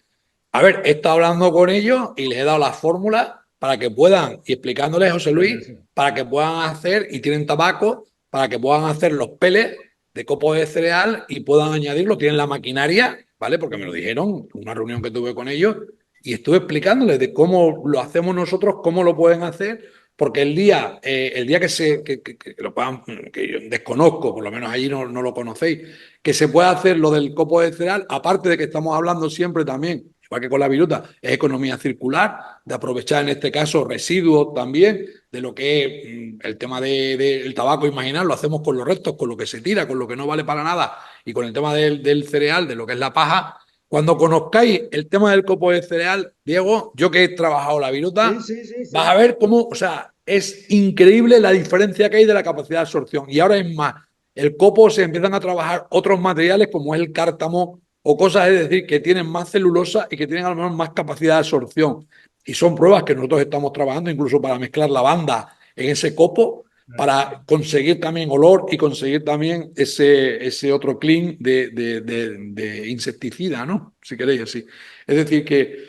A ver, he estado hablando con ellos y les he dado las fórmulas para que puedan, y explicándoles, José Luis, para que puedan hacer, y tienen tabaco, para que puedan hacer los pellets de copo de cereal y puedan añadirlo. Tienen la maquinaria, ¿vale? Porque me lo dijeron en una reunión que tuve con ellos y estuve explicándoles de cómo lo hacemos nosotros, cómo lo pueden hacer, porque el día que lo puedan, que yo desconozco, por lo menos allí no lo conocéis, que se pueda hacer lo del copo de cereal, aparte de que estamos hablando siempre también, igual que con la viruta, es economía circular, de aprovechar en este caso residuos también, de lo que es el tema del tabaco, imaginar, lo hacemos con los restos, con lo que se tira, con lo que no vale para nada, y con el tema del cereal, de lo que es la paja. Cuando conozcáis el tema del copo de cereal, Diego, yo que he trabajado la Sí, viruta, sí, sí, vas a sí. ver cómo, o sea, es increíble la diferencia que hay de la capacidad de absorción. Y ahora es más, el copo se empiezan a trabajar otros materiales como es el cártamo o cosas, es decir, que tienen más celulosa y que tienen a lo mejor más capacidad de absorción. Y son pruebas que nosotros estamos trabajando incluso para mezclar lavanda en ese copo para conseguir también olor y conseguir también ese otro clean de insecticida, ¿no? Si queréis así. Es decir, que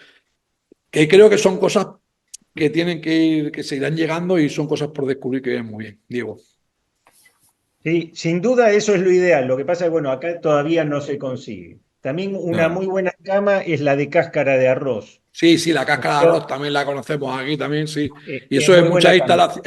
creo que son cosas que tienen que ir, que se irán llegando y son cosas por descubrir que vienen muy bien, Diego. Sí, sin duda eso es lo ideal. Lo que pasa es que, bueno, acá todavía no se consigue. También una Claro. muy buena cama es la de cáscara de arroz. Sí, sí, la cáscara de arroz Eso también la conocemos aquí también, sí. Y es eso en muy muchas buena cama.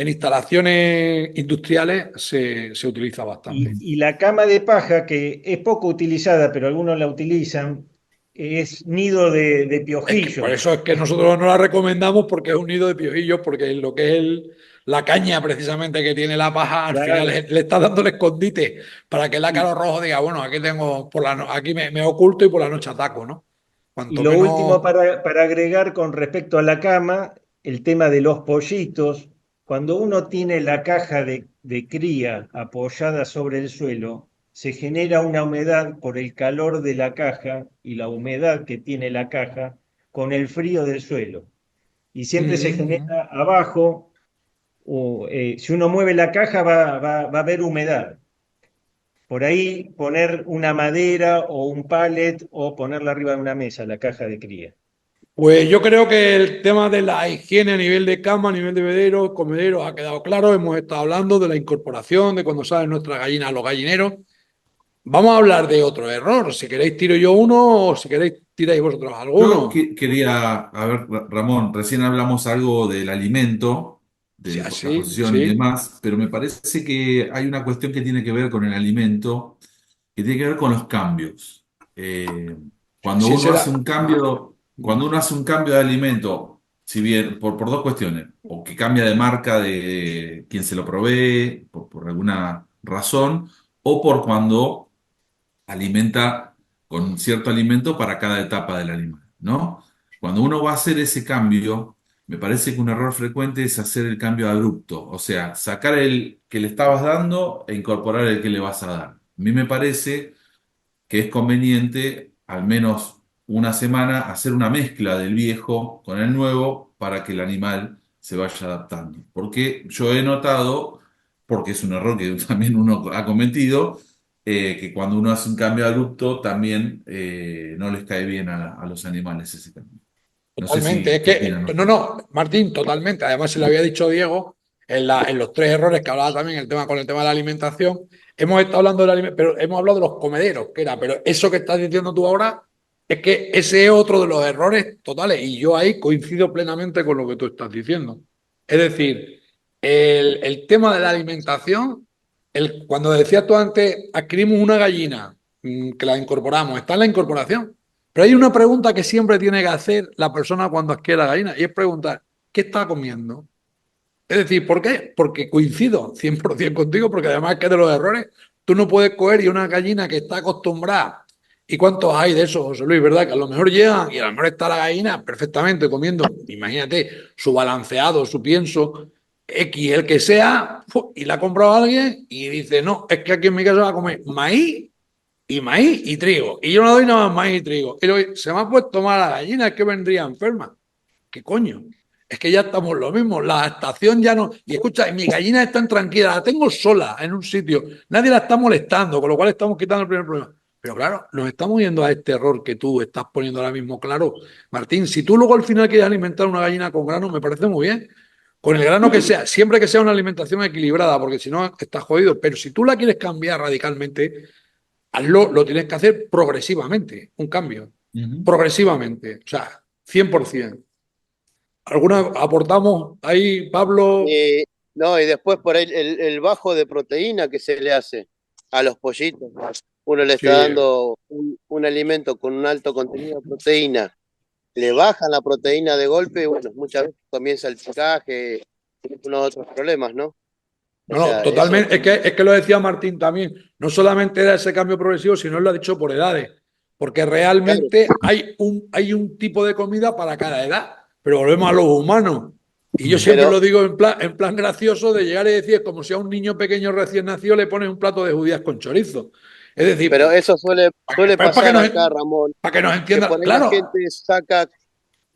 instalaciones industriales se utiliza bastante. Y la cama de paja, que es poco utilizada, pero algunos la utilizan, es nido de Es que por piojillos. eso es que nosotros no la recomendamos porque es un nido de piojillos, porque lo que es la caña precisamente que tiene la paja, al final Claro. le está dando el escondite para que el ácaro rojo diga, bueno, aquí tengo, aquí me oculto y por la noche ataco, ¿no? Y Cuanto lo último menos. para agregar con respecto a la cama, el tema de los pollitos. Cuando uno tiene la caja de cría apoyada sobre el suelo, se genera una humedad por el calor de la caja y la humedad que tiene la caja con el frío del suelo. Y siempre se Mm, genera abajo, si uno mueve la caja va a haber humedad. Por ahí poner una madera o un pallet o ponerla arriba de una mesa, la caja de cría. Pues yo creo que el tema de la higiene a nivel de cama, a nivel de bebedero, comedero, ha quedado claro. Hemos estado hablando de la incorporación, de cuando salen nuestras gallinas a los gallineros. Vamos a hablar de otro error. Si queréis tiro yo uno o si queréis tiráis vosotros Yo alguno. quería, a ver, Ramón, recién hablamos algo del alimento, de Sí, la así, exposición y sí. demás, pero me parece que hay una cuestión que tiene que ver con el alimento, que tiene que ver con los cambios. Cuando Sí, uno hace será. un cambio, cuando uno hace un cambio de alimento, si bien por dos cuestiones, o que cambia de marca de quien se lo provee, por alguna razón, o por cuando alimenta con un cierto alimento para cada etapa del animal, ¿no? Cuando uno va a hacer ese cambio, me parece que un error frecuente es hacer el cambio abrupto, o sea, sacar el que le estabas dando e incorporar el que le vas a dar. A mí me parece que es conveniente, al menos una semana, hacer una mezcla del viejo con el nuevo para que el animal se vaya adaptando. Porque yo he notado, porque es un error que también uno ha cometido, que cuando uno hace un cambio abrupto también no les cae bien a los animales ese cambio. No sé Totalmente. Es qué que, opinan no, ustedes. no, Martín, totalmente. Además, se lo había dicho Diego en los tres errores que hablaba también el tema con el tema de la alimentación. Hemos estado hablando pero hemos hablado de los comederos, que era, pero eso que estás diciendo tú ahora es que ese es otro de los errores totales. Y yo ahí coincido plenamente con lo que tú estás diciendo. Es decir, el tema de la alimentación, cuando decías tú antes, adquirimos una gallina, que la incorporamos, está en la incorporación. Pero hay una pregunta que siempre tiene que hacer la persona cuando adquiere la gallina y es preguntar, ¿qué está comiendo? Es decir, ¿por qué? Porque coincido 100% contigo, porque además que de los errores, tú no puedes coger y una gallina que está acostumbrada. ¿Y cuántos hay de eso, José Luis? ¿Verdad? Que a lo mejor llegan y a lo mejor está la gallina perfectamente comiendo, imagínate, su balanceado, su pienso, X, el que sea, y la ha comprado alguien y dice, no, es que aquí en mi casa va a comer maíz y trigo. Y yo no doy nada más maíz y trigo. Y luego, se me ha puesto mal la gallina, es que vendría enferma. ¿Qué coño? Es que ya estamos lo mismo. La estación ya no. Y escucha, mis gallinas están tranquilas, la tengo sola en un sitio. Nadie la está molestando, con lo cual estamos quitando el primer problema. Pero claro, nos estamos yendo a este error que tú estás poniendo ahora mismo claro. Martín, si tú luego al final quieres alimentar una gallina con grano, me parece muy bien. Con el grano que sea, siempre que sea una alimentación equilibrada, porque si no estás jodido. Pero si tú la quieres cambiar radicalmente, hazlo, lo tienes que hacer progresivamente, un cambio, Ujú. progresivamente, o sea, 100%. ¿Alguna aportamos ahí, Pablo? Y, no, y después por ahí el bajo de proteína que se le hace a los pollitos. Uno le está Sí, dando un alimento con un alto contenido de proteína, le bajan la proteína de golpe y bueno, muchas veces comienza el picaje y unos otros problemas, ¿no? O no, no, sea, eso totalmente. Es que lo decía Martín también. No solamente era ese cambio progresivo, sino él lo ha dicho por edades. Porque claro, realmente hay un tipo de comida para cada edad. Pero volvemos a los humanos. Y yo siempre pero lo digo en plan gracioso de llegar y decir, como si a un niño pequeño recién nacido le pones un plato de judías con chorizo. Es decir, Pero eso suele para que pasar nos, acá, Ramón, para que nos que entiendan. por ahí la Claro, gente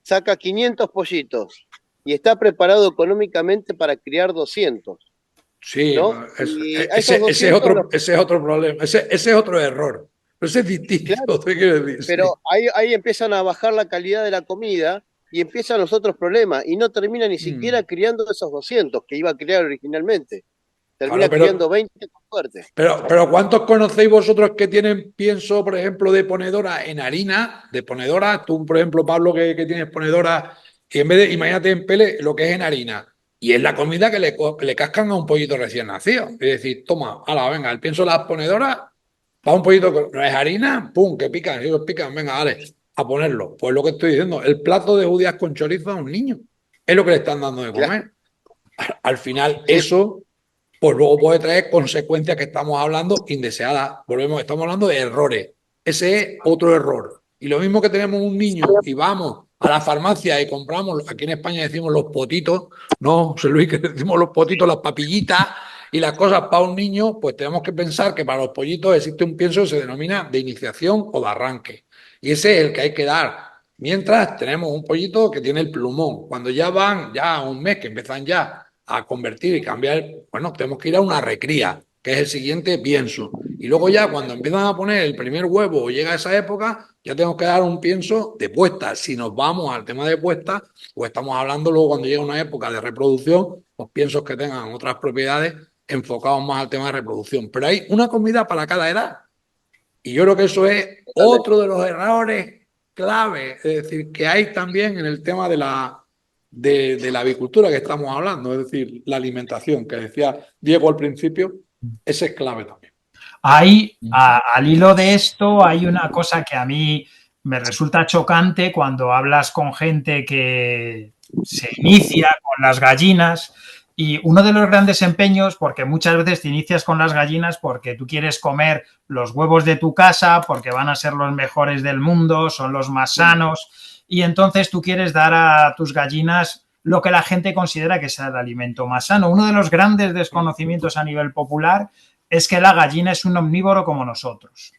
saca 500 pollitos y está preparado económicamente para criar 200, Sí, ¿no? Y a esos ese 200 ese es otro problema, ese es otro error. Pero ese es distinto, claro, te quiero decir, pero sí. ahí empiezan a bajar la calidad de la comida y empiezan los otros problemas y no termina ni siquiera Mm. criando esos 200 que iba a criar originalmente. Claro, Termina criando 20 con suerte. pero ¿cuántos conocéis vosotros que tienen pienso, por ejemplo, de ponedora en harina? De ponedora, tú, por ejemplo, Pablo, que tienes ponedora, y en vez de, imagínate en pele, lo que es en harina. Y es la comida que le cascan a un pollito recién nacido. Es decir, toma, ala, venga, el pienso de las ponedoras, para un pollito que no es harina, pum, que pican, ellos pican, venga, dale, a ponerlo. Pues lo que estoy diciendo, el plato de judías con chorizo a un niño. Es lo que le están dando de Claro, comer. Al final, sí, eso pues luego puede traer consecuencias que estamos hablando indeseadas. Volvemos, estamos hablando de errores. Ese es otro error. Y lo mismo que tenemos un niño y vamos a la farmacia y compramos, aquí en España decimos los potitos, no, José Luis, que decimos los potitos, las papillitas y las cosas para un niño, pues tenemos que pensar que para los pollitos existe un pienso que se denomina de iniciación o de arranque. Y ese es el que hay que dar. Mientras tenemos un pollito que tiene el plumón. Cuando ya van, ya un mes, que empiezan ya a convertir y cambiar, bueno, tenemos que ir a una recría, que es el siguiente pienso. Y luego ya cuando empiezan a poner el primer huevo o llega esa época, ya tenemos que dar un pienso de puesta. Si nos vamos al tema de puesta, pues estamos hablando luego cuando llega una época de reproducción, pues piensos que tengan otras propiedades enfocados más al tema de reproducción. Pero hay una comida para cada edad. Y yo creo que eso es totalmente. otro de los errores clave, es decir, que hay también en el tema de la avicultura que estamos hablando, es decir, la alimentación, que decía Diego al principio, ese es clave también. Ahí, al hilo de esto, hay una cosa que a mí me resulta chocante cuando hablas con gente que se inicia con las gallinas y uno de los grandes empeños, porque muchas veces te inicias con las gallinas porque tú quieres comer los huevos de tu casa, porque van a ser los mejores del mundo, son los más sanos y entonces tú quieres dar a tus gallinas lo que la gente considera que es el alimento más sano. Uno de los grandes desconocimientos a nivel popular es que la gallina es un omnívoro como nosotros.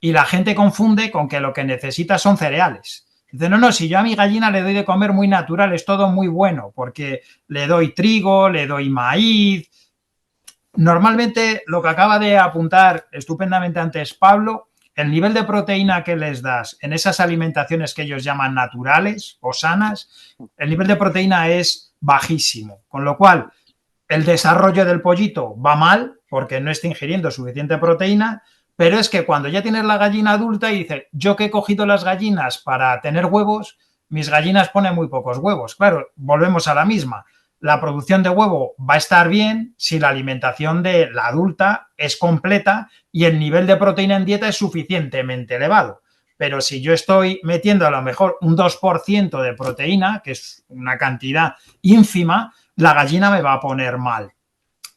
Y la gente confunde con que lo que necesita son cereales. Dice, no, si yo a mi gallina le doy de comer muy natural, es todo muy bueno, porque le doy trigo, le doy maíz. Normalmente, lo que acaba de apuntar estupendamente antes Pablo, el nivel de proteína que les das en esas alimentaciones que ellos llaman naturales o sanas, el nivel de proteína es bajísimo. Con lo cual, el desarrollo del pollito va mal porque no está ingiriendo suficiente proteína, pero es que cuando ya tienes la gallina adulta y dices, yo que he cogido las gallinas para tener huevos, mis gallinas ponen muy pocos huevos. Claro, volvemos a la misma. La producción de huevo va a estar bien si la alimentación de la adulta es completa y el nivel de proteína en dieta es suficientemente elevado. Pero si yo estoy metiendo a lo mejor un 2% de proteína, que es una cantidad ínfima, la gallina me va a poner mal.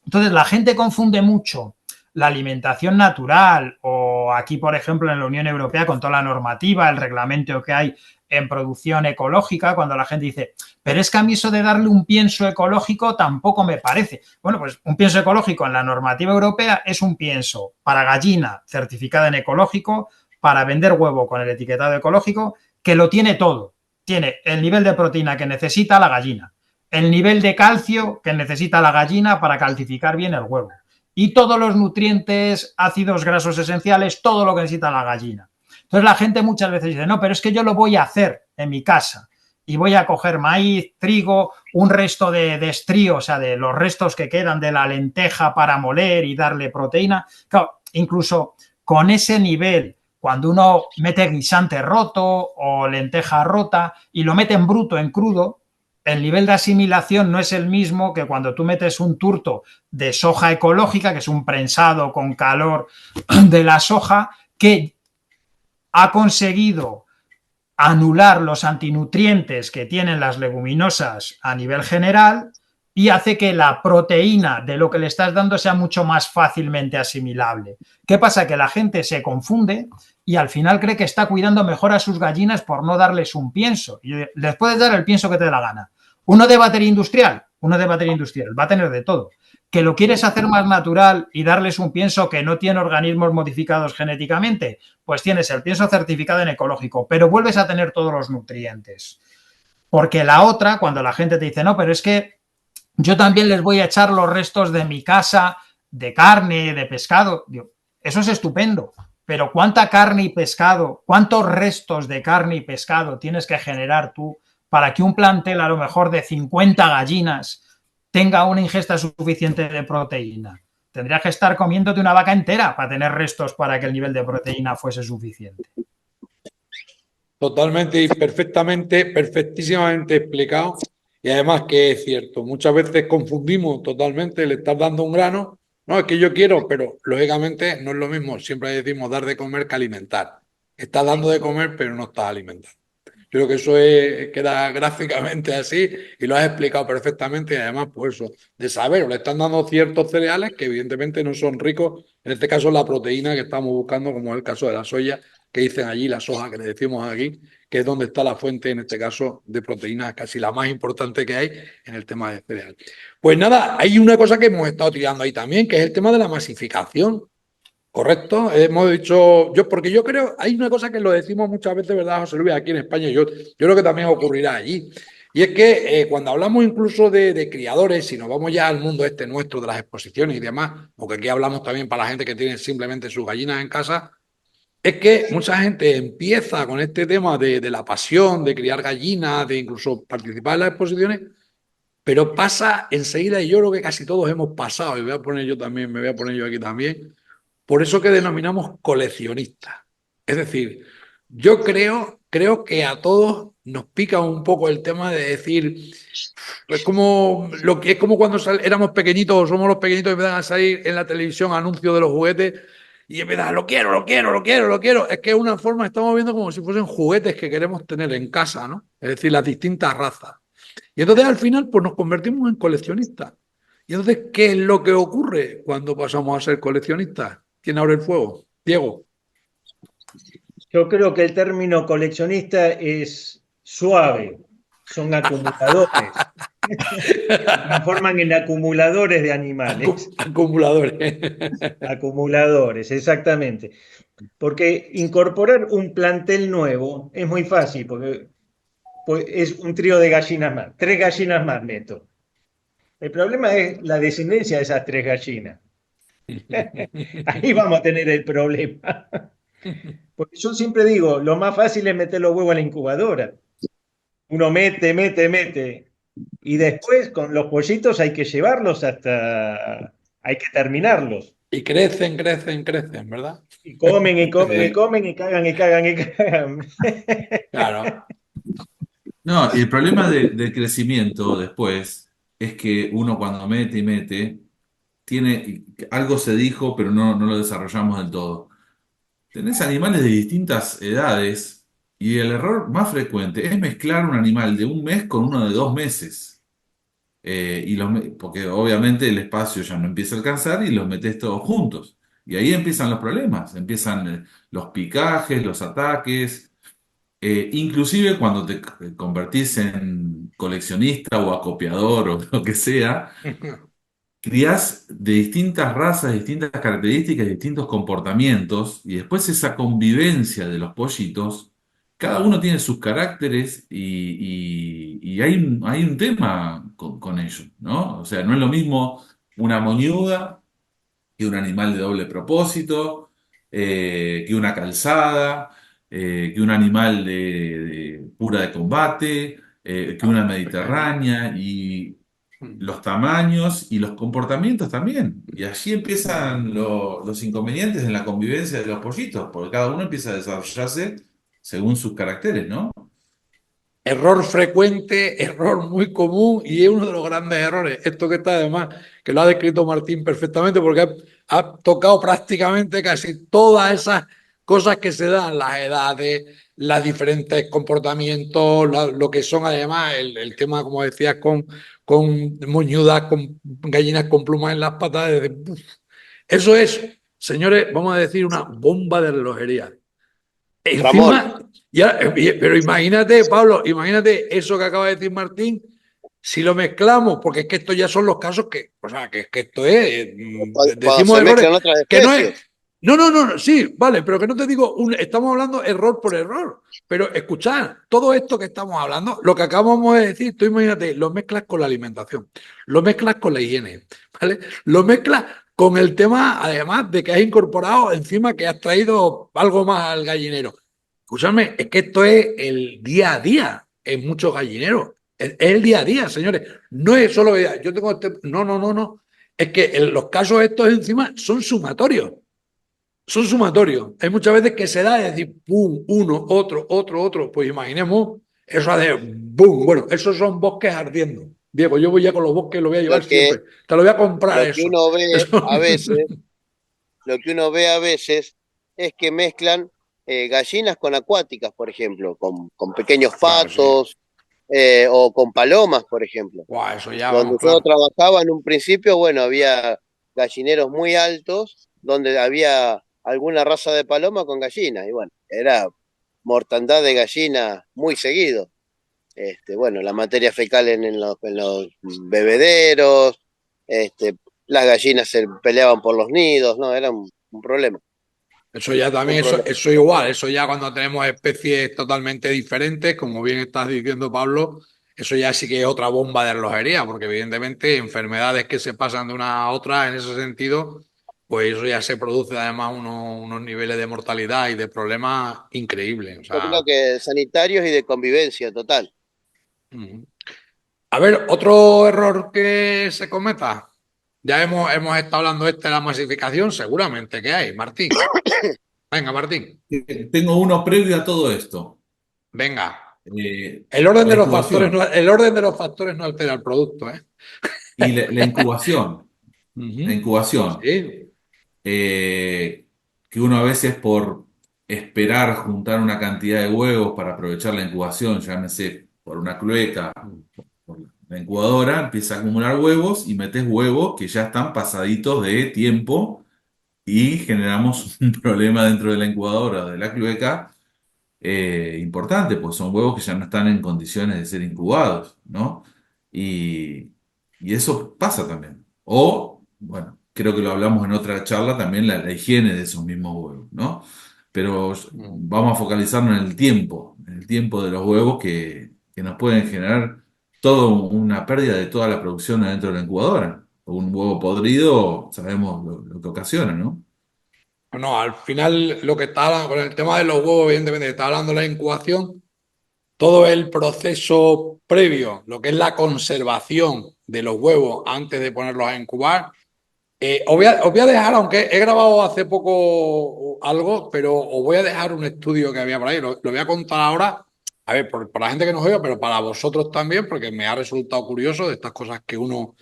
Entonces, la gente confunde mucho la alimentación natural o aquí, por ejemplo, en la Unión Europea con toda la normativa, el reglamento que hay en producción ecológica, cuando la gente dice, pero es que a mí eso de darle un pienso ecológico tampoco me parece. Bueno, pues un pienso ecológico en la normativa europea es un pienso para gallina certificada en ecológico, para vender huevo con el etiquetado ecológico, que lo tiene todo. Tiene el nivel de proteína que necesita la gallina, el nivel de calcio que necesita la gallina para calcificar bien el huevo y todos los nutrientes, ácidos grasos esenciales, todo lo que necesita la gallina. Entonces la gente muchas veces dice, no, pero es que yo lo voy a hacer en mi casa y voy a coger maíz, trigo, un resto de estrío, o sea, de los restos que quedan de la lenteja para moler y darle proteína. Claro, incluso con ese nivel, cuando uno mete guisante roto o lenteja rota y lo mete en bruto, en crudo, el nivel de asimilación no es el mismo que cuando tú metes un turto de soja ecológica, que es un prensado con calor de la soja, que ha conseguido anular los antinutrientes que tienen las leguminosas a nivel general y hace que la proteína de lo que le estás dando sea mucho más fácilmente asimilable. ¿Qué pasa? Que la gente se confunde y al final cree que está cuidando mejor a sus gallinas por no darles un pienso. Y les puedes dar el pienso que te dé la gana. Uno de batería industrial va a tener de todo. Que lo quieres hacer más natural y darles un pienso que no tiene organismos modificados genéticamente, pues tienes el pienso certificado en ecológico, pero vuelves a tener todos los nutrientes. Porque la otra, cuando la gente te dice, no, pero es que yo también les voy a echar los restos de mi casa, de carne, de pescado. Digo, eso es estupendo, pero ¿cuánta carne y pescado, cuántos restos de carne y pescado tienes que generar tú para que un plantel a lo mejor de 50 gallinas tenga una ingesta suficiente de proteína? Tendrías que estar comiéndote una vaca entera para tener restos para que el nivel de proteína fuese suficiente. Totalmente y perfectamente, perfectísimamente explicado. Y además que es cierto, muchas veces confundimos totalmente, le estás dando un grano, no, es que yo quiero, pero lógicamente no es lo mismo, siempre decimos dar de comer que alimentar. Estás dando de comer, pero no estás alimentando. Creo que eso queda gráficamente así y lo has explicado perfectamente y además, pues eso, de saber, le están dando ciertos cereales que evidentemente no son ricos, en este caso la proteína que estamos buscando, como es el caso de la soya, que dicen allí, la soja que le decimos aquí, que es donde está la fuente, en este caso, de proteínas, casi la más importante que hay en el tema de cereal. Pues nada, hay una cosa que hemos estado tirando ahí también, que es el tema de la masificación. Correcto, hemos dicho, porque yo creo, hay una cosa que lo decimos muchas veces, ¿verdad, José Luis? Aquí en España, yo creo que también ocurrirá allí. Y es que cuando hablamos incluso de criadores, si nos vamos ya al mundo este nuestro de las exposiciones y demás, porque aquí hablamos también para la gente que tiene simplemente sus gallinas en casa, es que mucha gente empieza con este tema de la pasión, de criar gallinas, de incluso participar en las exposiciones, pero pasa enseguida, y yo creo que casi todos hemos pasado, y voy a poner yo también, me voy a poner yo aquí también, por eso que denominamos coleccionistas. Es decir, yo creo que a todos nos pica un poco el tema de decir, es como cuando éramos pequeñitos o somos los pequeñitos y empiezan a salir en la televisión anuncios de los juguetes y empiezan, lo quiero, lo quiero, lo quiero, lo quiero. Es que es una forma, estamos viendo como si fuesen juguetes que queremos tener en casa, ¿no? Es decir, las distintas razas. Y entonces al final pues nos convertimos en coleccionistas. Y entonces, ¿qué es lo que ocurre cuando pasamos a ser coleccionistas? ¿Quién abre el fuego? Diego. Yo creo que el término coleccionista es suave, son acumuladores. Se transforman en acumuladores de animales. Acumuladores. Acumuladores, exactamente. Porque incorporar un plantel nuevo es muy fácil, porque pues, es un trío de gallinas más, 3 gallinas más meto. El problema es la descendencia de esas 3 gallinas. Ahí vamos a tener el problema. Porque yo siempre digo, lo más fácil es meter los huevos a la incubadora. Uno mete, mete, mete. Y después con los pollitos hay que llevarlos hasta... Hay que terminarlos. Y crecen, crecen, crecen, ¿verdad? Y comen, y comen, y comen, y cagan, y cagan, y cagan. Claro. No, y el problema del crecimiento después es que uno cuando mete y mete, algo se dijo, pero no lo desarrollamos del todo. Tenés animales de distintas edades y el error más frecuente es mezclar un animal de un mes con uno de 2 meses. Porque obviamente el espacio ya no empieza a alcanzar y los metés todos juntos. Y ahí empiezan los problemas, empiezan los picajes, los ataques. Inclusive cuando te convertís en coleccionista o acopiador o lo que sea, criás de distintas razas, distintas características, distintos comportamientos, y después esa convivencia de los pollitos, cada uno tiene sus caracteres y hay un tema con ello, ¿no? O sea, no es lo mismo una moñuda que un animal de doble propósito, que una calzada, que un animal pura de combate, que una mediterránea, y los tamaños y los comportamientos también. Y allí empiezan los inconvenientes en la convivencia de los pollitos, porque cada uno empieza a desarrollarse según sus caracteres, ¿no? Error frecuente, error muy común y es uno de los grandes errores. Esto que está además, que lo ha descrito Martín perfectamente porque ha tocado prácticamente casi todas esas cosas que se dan, las edades, los diferentes comportamientos, lo que son además el tema, como decías, con moñudas, con gallinas con plumas en las patas. Eso es, señores, vamos a decir, una bomba de relojería. Ramón, Encima, pero imagínate, Pablo, imagínate eso que acaba de decir Martín, si lo mezclamos, porque es que estos ya son los casos que, o sea, que esto es, cuando decimos se errores, mezclan otras que no es, especies. No, sí, vale, pero que no te digo, estamos hablando error por error. Pero escuchad, todo esto que estamos hablando, lo que acabamos de decir, tú imagínate, lo mezclas con la alimentación, lo mezclas con la higiene, ¿vale? Lo mezclas con el tema, además de que has incorporado encima que has traído algo más al gallinero. Escúchame, es que esto es el día a día en muchos gallineros. Es el día a día, señores. No es solo que yo tengo este. No. Es que los casos estos encima son sumatorios. Son sumatorios. Hay muchas veces que se da es decir, pum, uno, otro. Pues imaginemos eso hace boom. Bueno, esos son bosques ardiendo. Diego, yo voy ya con los bosques, lo voy a llevar Lo que, siempre. Te lo voy a comprar lo que eso. uno ve Eso. a veces, lo que uno ve a veces es que mezclan gallinas con acuáticas, por ejemplo, con pequeños Claro, eso ya. patos o con palomas, por ejemplo. Guau, eso ya, Donde vamos, yo claro. trabajaba en un principio, bueno, había gallineros muy altos, donde había alguna raza de paloma con gallinas, y bueno, era mortandad de gallinas muy seguido. Bueno, la materia fecal en los bebederos, las gallinas se peleaban por los nidos, no, era un problema, Eso ya un también, problema. eso igual, eso ya cuando tenemos especies totalmente diferentes, como bien estás diciendo, Pablo, eso ya sí que es otra bomba de relojería, porque evidentemente enfermedades que se pasan de una a otra en ese sentido, pues eso ya se produce además unos niveles de mortalidad y de problemas increíbles. O Yo creo sea, que sanitarios y de convivencia total. mm. A ver, otro error que se cometa. Ya hemos estado hablando de la masificación, seguramente que hay, Martín. Venga, Martín, Tengo uno previo a todo esto. venga. Eh, El orden la de los factores incubación. no, el orden de los factores no altera el producto, ¿eh? Y la incubación. La Ujú. incubación. Sí. Que uno a veces por esperar juntar una cantidad de huevos para aprovechar la incubación, llámese por una cloaca, por la incubadora, empieza a acumular huevos y metes huevos que ya están pasaditos de tiempo y generamos un problema dentro de la incubadora de la cloaca importante, pues son huevos que ya no están en condiciones de ser incubados, ¿no? Y, y eso pasa también. O, bueno, creo que lo hablamos en otra charla también, la higiene de esos mismos huevos, ¿no? Pero vamos a focalizarnos en el tiempo de los huevos que nos pueden generar toda una pérdida de toda la producción dentro de la incubadora. Un huevo podrido, sabemos lo que ocasiona, ¿no? No, al final lo que está hablando con el tema de los huevos, evidentemente, está hablando de la incubación, todo el proceso previo, lo que es la conservación de los huevos antes de ponerlos a incubar. Os voy a dejar, aunque he grabado hace poco algo, pero os voy a dejar un estudio que había por ahí. Lo voy a contar ahora, a ver, por la gente que nos oiga, pero para vosotros también, porque me ha resultado curioso de estas cosas que uno.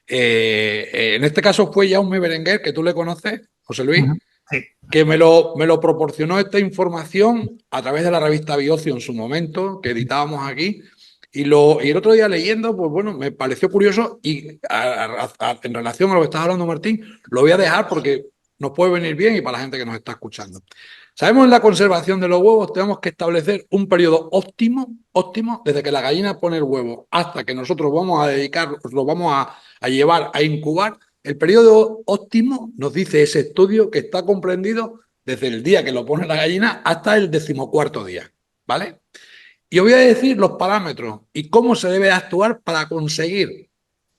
En este caso fue Jaume Berenguer, que tú le conoces, José Ujú. Luis, Sí. que me lo proporcionó esta información a través de la revista Biocio en su momento, que editábamos aquí. Y el otro día leyendo, pues bueno, me pareció curioso y en relación a lo que estás hablando, Martín, lo voy a dejar porque nos puede venir bien y para la gente que nos está escuchando. Sabemos en la conservación de los huevos tenemos que establecer un periodo óptimo, desde que la gallina pone el huevo hasta que nosotros vamos a dedicar, lo vamos a llevar a incubar. El periodo óptimo, nos dice ese estudio, que está comprendido desde el día que lo pone la gallina hasta el 14º día, ¿vale? Y os voy a decir los parámetros y cómo se debe actuar para conseguir,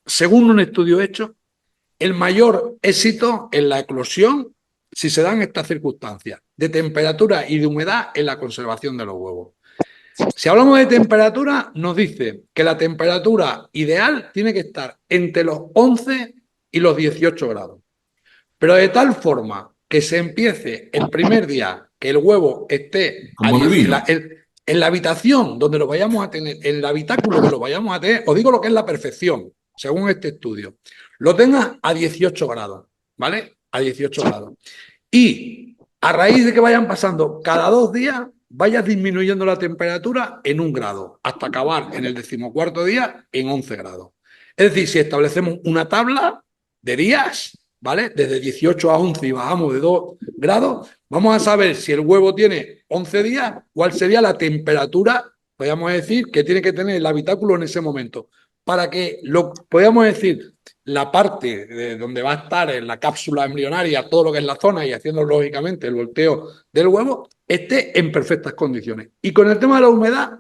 según un estudio hecho, el mayor éxito en la eclosión si se dan estas circunstancias de temperatura y de humedad en la conservación de los huevos. Si hablamos de temperatura, nos dice que la temperatura ideal tiene que estar entre los 11 y los 18 grados, pero de tal forma que se empiece el primer día que el huevo esté a Como el 10, vino. en la habitación donde lo vayamos a tener, en el habitáculo que lo vayamos a tener, os digo lo que es la perfección, según este estudio, lo tenga a 18 grados, ¿vale? A 18 grados. Y a raíz de que vayan pasando cada 2 días, vayas disminuyendo la temperatura en 1 grado, hasta acabar en el 14º día en 11 grados. Es decir, si establecemos una tabla de días, ¿vale? Desde 18 a 11 y bajamos de 2 grados, vamos a saber si el huevo tiene 11 días, cuál sería la temperatura, podríamos decir, que tiene que tener el habitáculo en ese momento, para que lo podamos decir la parte de donde va a estar en la cápsula embrionaria, todo lo que es la zona y haciendo lógicamente el volteo del huevo, esté en perfectas condiciones. Y con el tema de la humedad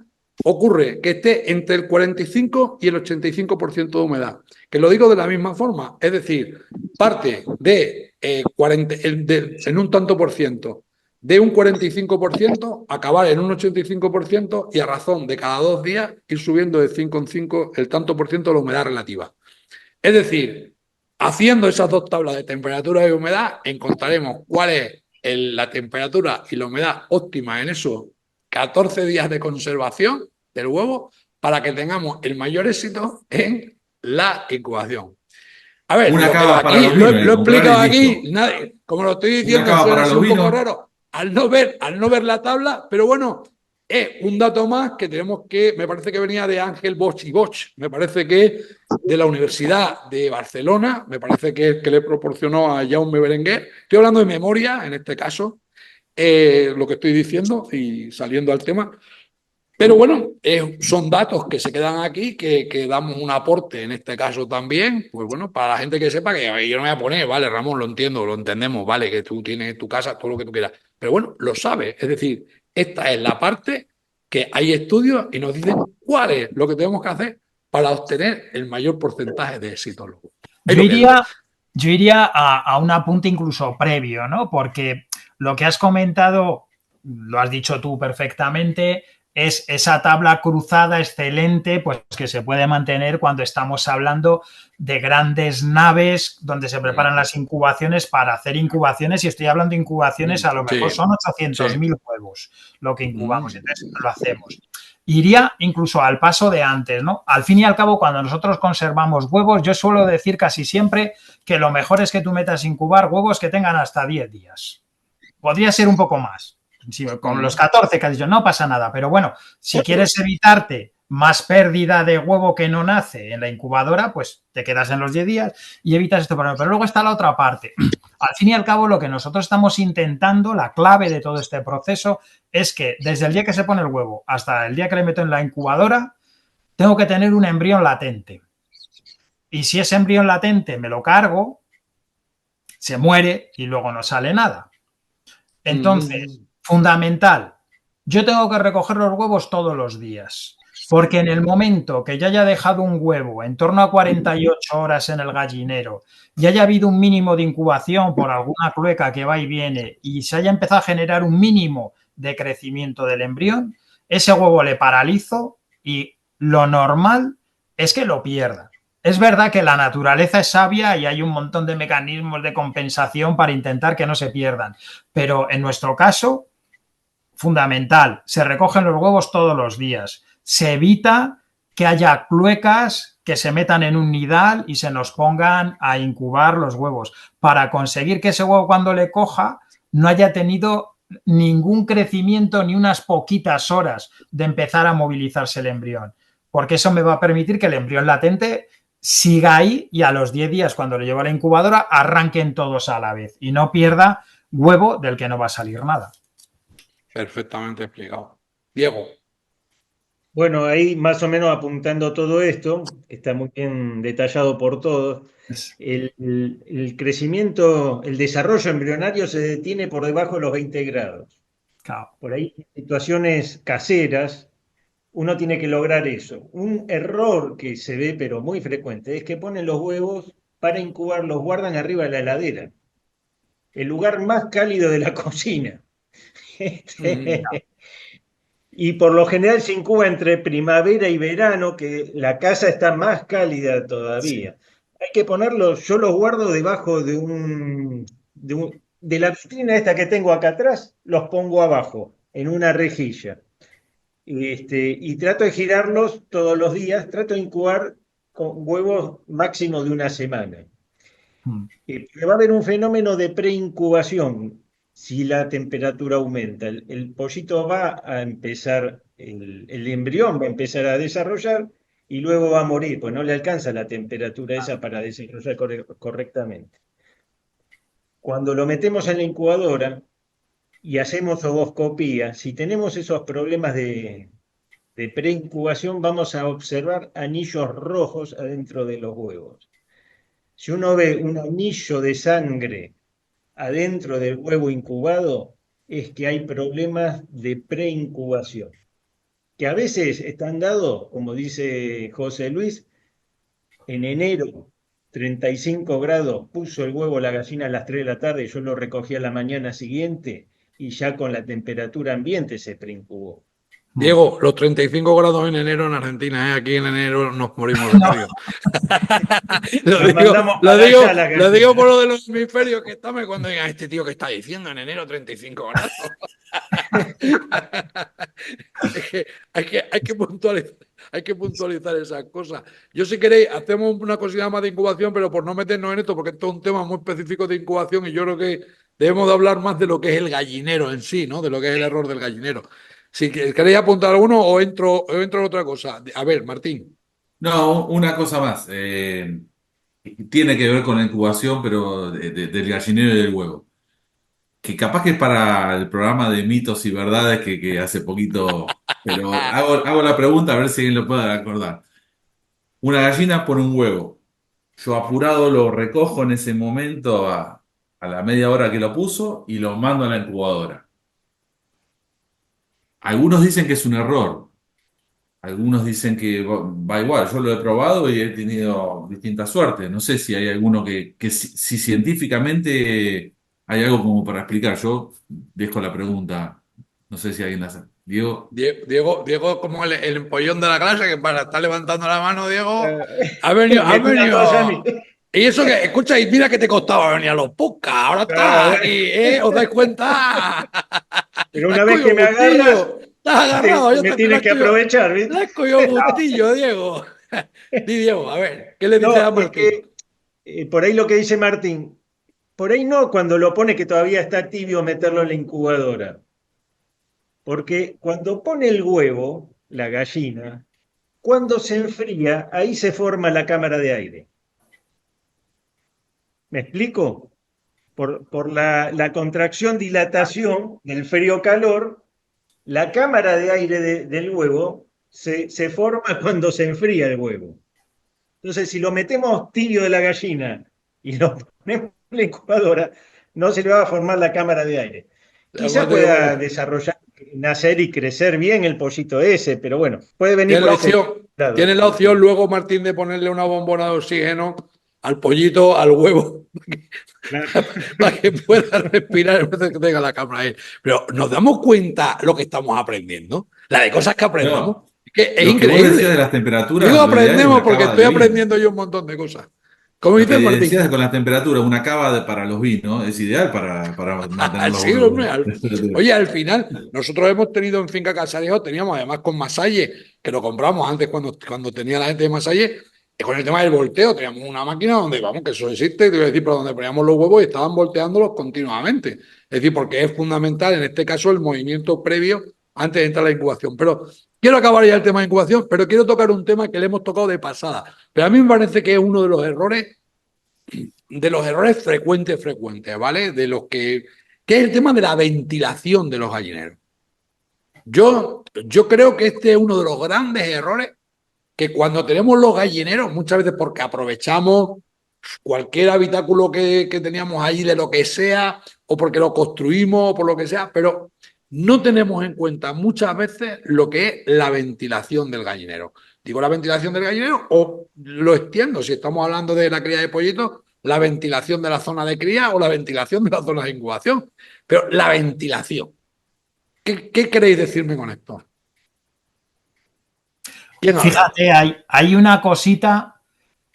ocurre que esté entre el 45 y el 85% de humedad, que lo digo de la misma forma, es decir, parte de, 40, en un tanto por ciento de un 45%, acabar en un 85% y a razón de cada 2 días ir subiendo de 5 en 5 el tanto por ciento de la humedad relativa. Es decir, haciendo esas dos tablas de temperatura y humedad, encontraremos cuál es la temperatura y la humedad óptima en esos 14 días de conservación del huevo para que tengamos el mayor éxito en la incubación. A ver, Una lo, cava para aquí los lo, vinos, lo he comprar explicado y aquí, listo. nadie, como lo estoy Una diciendo, cava suena para así los un poco vinos. raro al no ver la tabla, pero bueno, es un dato más que tenemos que, me parece que venía de Ángel Bosch y Bosch, me parece que de la Universidad de Barcelona, me parece que le proporcionó a Jaume Berenguer. Estoy hablando de memoria en este caso, lo que estoy diciendo y saliendo al tema. Pero bueno, son datos que se quedan aquí, que damos un aporte en este caso también, pues bueno, para la gente que sepa que yo no me voy a poner, vale, Ramón, lo entiendo, lo entendemos, vale, que tú tienes tu casa, todo lo que tú quieras, pero bueno, lo sabes, es decir, esta es la parte que hay estudios y nos dicen cuál es lo que tenemos que hacer para obtener el mayor porcentaje de éxito. Ahí Yo lo quedo. iría, yo iría a un apunte incluso previo, ¿no? Porque lo que has comentado, lo has dicho tú perfectamente, es esa tabla cruzada excelente, pues que se puede mantener cuando estamos hablando de grandes naves donde se preparan las incubaciones para hacer incubaciones, y estoy hablando de incubaciones, a lo mejor Sí, son sí. 800.000 huevos lo que incubamos, entonces lo hacemos. Iría incluso al paso de antes, ¿no? Al fin y al cabo, cuando nosotros conservamos huevos, yo suelo decir casi siempre que lo mejor es que tú metas a incubar huevos que tengan hasta 10 días. Podría ser un poco más. Si, con los 14 que has dicho, no pasa nada, pero bueno, si quieres evitarte más pérdida de huevo que no nace en la incubadora, pues te quedas en los 10 días y evitas este problema. Pero luego está la otra parte. Al fin y al cabo, lo que nosotros estamos intentando, la clave de todo este proceso, es que desde el día que se pone el huevo hasta el día que le meto en la incubadora, tengo que tener un embrión latente. Y si ese embrión latente me lo cargo, se muere y luego no sale nada. Entonces, fundamental, yo tengo que recoger los huevos todos los días, porque en el momento que ya haya dejado un huevo en torno a 48 horas en el gallinero y haya habido un mínimo de incubación por alguna clueca que va y viene y se haya empezado a generar un mínimo de crecimiento del embrión, ese huevo le paralizo y lo normal es que lo pierda. Es verdad que la naturaleza es sabia y hay un montón de mecanismos de compensación para intentar que no se pierdan. Pero en nuestro caso, fundamental, se recogen los huevos todos los días. Se evita que haya cluecas que se metan en un nidal y se nos pongan a incubar los huevos, para conseguir que ese huevo cuando le coja no haya tenido ningún crecimiento ni unas poquitas horas de empezar a movilizarse el embrión. Porque eso me va a permitir que el embrión latente siga ahí y a los 10 días, cuando lo llevo a la incubadora, arranquen todos a la vez y no pierda huevo del que no va a salir nada. Perfectamente explicado. Diego. Bueno, ahí más o menos apuntando todo esto, que está muy bien detallado por todos, el crecimiento, el desarrollo embrionario se detiene por debajo de los 20 grados. Claro. Por ahí, en situaciones caseras, uno tiene que lograr eso. Un error que se ve, pero muy frecuente, es que ponen los huevos para incubar, los guardan arriba de la heladera, el lugar más cálido de la cocina. Y por lo general se incuba entre primavera y verano, que la casa está más cálida todavía. Hay que ponerlos, yo los guardo debajo de la vitrina esta que tengo acá atrás, los pongo abajo, en una rejilla. Y trato de girarlos todos los días, trato de incubar con huevos máximo de una semana. Va a haber un fenómeno de preincubación si la temperatura aumenta. El pollito va a empezar, el embrión va a empezar a desarrollar y luego va a morir, pues no le alcanza la temperatura esa para desarrollar correctamente. Cuando lo metemos en la incubadora y hacemos ovoscopía, si tenemos esos problemas de preincubación, vamos a observar anillos rojos adentro de los huevos. Si uno ve un anillo de sangre adentro del huevo incubado, es que hay problemas de preincubación, que a veces están dados, como dice José Luis, en enero, 35 grados, puso el huevo la gallina a las 3 de la tarde, yo lo recogí a la mañana siguiente y ya con la temperatura ambiente se preincubó. Diego, los 35 grados en enero en Argentina, ¿eh? Aquí en enero nos morimos de No, frío. Lo Nos digo, mandamos lo para digo, allá la lo digo gallina. por lo de los hemisferios que estamos cuando digan este tío que está diciendo en enero 35 grados. Es que hay que puntualizar esas cosas. Yo, si queréis, hacemos una cosita más de incubación, pero por no meternos en esto, porque esto es un tema muy específico de incubación y yo creo que debemos de hablar más de lo que es el gallinero en sí, ¿no? De lo que es el error del gallinero. Si queréis apuntar alguno o entro en otra cosa. A ver, Martín. No, una cosa más. Tiene que ver con la incubación, pero del gallinero y del huevo. Que capaz que es para el programa de mitos y verdades que hace poquito, pero hago la pregunta a ver si alguien lo puede acordar. Una gallina pone un huevo. Yo apurado lo recojo en ese momento a la media hora que lo puso y lo mando a la incubadora. Algunos dicen que es un error. Algunos dicen que va igual. Yo lo he probado y he tenido distintas suertes. No sé si hay alguno que si científicamente hay algo como para explicar. Yo dejo la pregunta. No sé si alguien la sabe. Diego. Diego, como el empollón de la clase, que para estar levantando la mano, Diego, Me ha tira todo ya a mí. venido. Y eso que, escucha, y mira que te costaba venir a los podcasts, ahora estás aquí, ¿eh? ¿Os dais cuenta? Pero La has una vez que cogido me agarras, gustillo, estás agarrado, me te tienes que aprovechar, la ¿viste? has cogido gustillo, Diego. Di, Diego, a ver, ¿qué le dices a No, es Martín? que por ahí lo que dice Martín, por ahí no cuando lo pone que todavía está tibio meterlo en la incubadora. Porque cuando pone el huevo, la gallina, cuando se enfría, ahí se forma la cámara de aire. ¿Me explico? Por la contracción, dilatación del frío-calor, la cámara de aire del huevo se forma cuando se enfría el huevo. Entonces, si lo metemos tibio de la gallina y lo ponemos en la incubadora, no se le va a formar la cámara de aire. Quizá pueda desarrollar, nacer y crecer bien el pollito ese, pero bueno, puede venir por ese lado. Tienes la opción luego, Martín, de ponerle una bombona de oxígeno al pollito, al huevo, para que pueda respirar en vez de que tenga la cámara ahí. Pero nos damos cuenta lo que estamos aprendiendo, la de cosas que aprendemos. No, Es que es lo que vos decías de increíble. las temperaturas, Digo lo ideal es aprendemos una porque cava estoy de vino. aprendiendo yo un montón de cosas. ¿Cómo Lo que dices, Martín? decías con las temperaturas, una cava para los vinos es ideal para mantener los Sí, hombre. temperatura. Oye, al final, nosotros hemos tenido en Finca Casarejo, teníamos además con Masalle, que lo compramos antes cuando tenía la gente de Masalle, y con el tema del volteo, teníamos una máquina donde, vamos, que eso existe, te voy a decir, pero donde poníamos los huevos y estaban volteándolos continuamente. Es decir, porque es fundamental, en este caso, el movimiento previo antes de entrar a la incubación. Pero quiero acabar ya el tema de incubación, pero quiero tocar un tema que le hemos tocado de pasada. Pero a mí me parece que es uno de los errores frecuentes, ¿vale? De los que es el tema de la ventilación de los gallineros. Yo creo que este es uno de los grandes errores que cuando tenemos los gallineros, muchas veces porque aprovechamos cualquier habitáculo que teníamos allí de lo que sea, o porque lo construimos, o por lo que sea, pero no tenemos en cuenta muchas veces lo que es la ventilación del gallinero. Digo la ventilación del gallinero o lo extiendo, si estamos hablando de la cría de pollitos, la ventilación de la zona de cría o la ventilación de la zona de incubación. Pero la ventilación. ¿Qué queréis decirme con esto? Fíjate, hay una cosita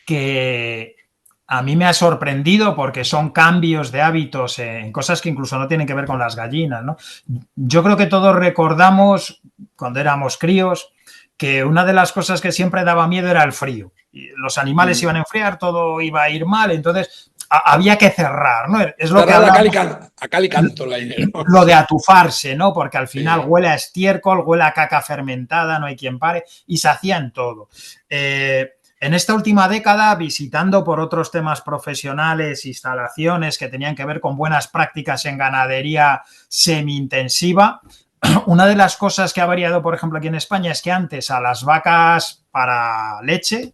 que a mí me ha sorprendido porque son cambios de hábitos en cosas que incluso no tienen que ver con las gallinas, ¿no? Yo creo que todos recordamos cuando éramos críos que una de las cosas que siempre daba miedo era el frío. Los animales iban a enfriar, todo iba a ir mal, entonces había que cerrar, ¿no? Es lo que a cal y canto el gallinero. Lo de atufarse, ¿no? Porque al final Sí. huele a estiércol, huele a caca fermentada, no hay quien pare, y se hacía en todo. En esta última década, visitando por otros temas profesionales, instalaciones que tenían que ver con buenas prácticas en ganadería semi-intensiva, una de las cosas que ha variado, por ejemplo, aquí en España es que antes a las vacas para leche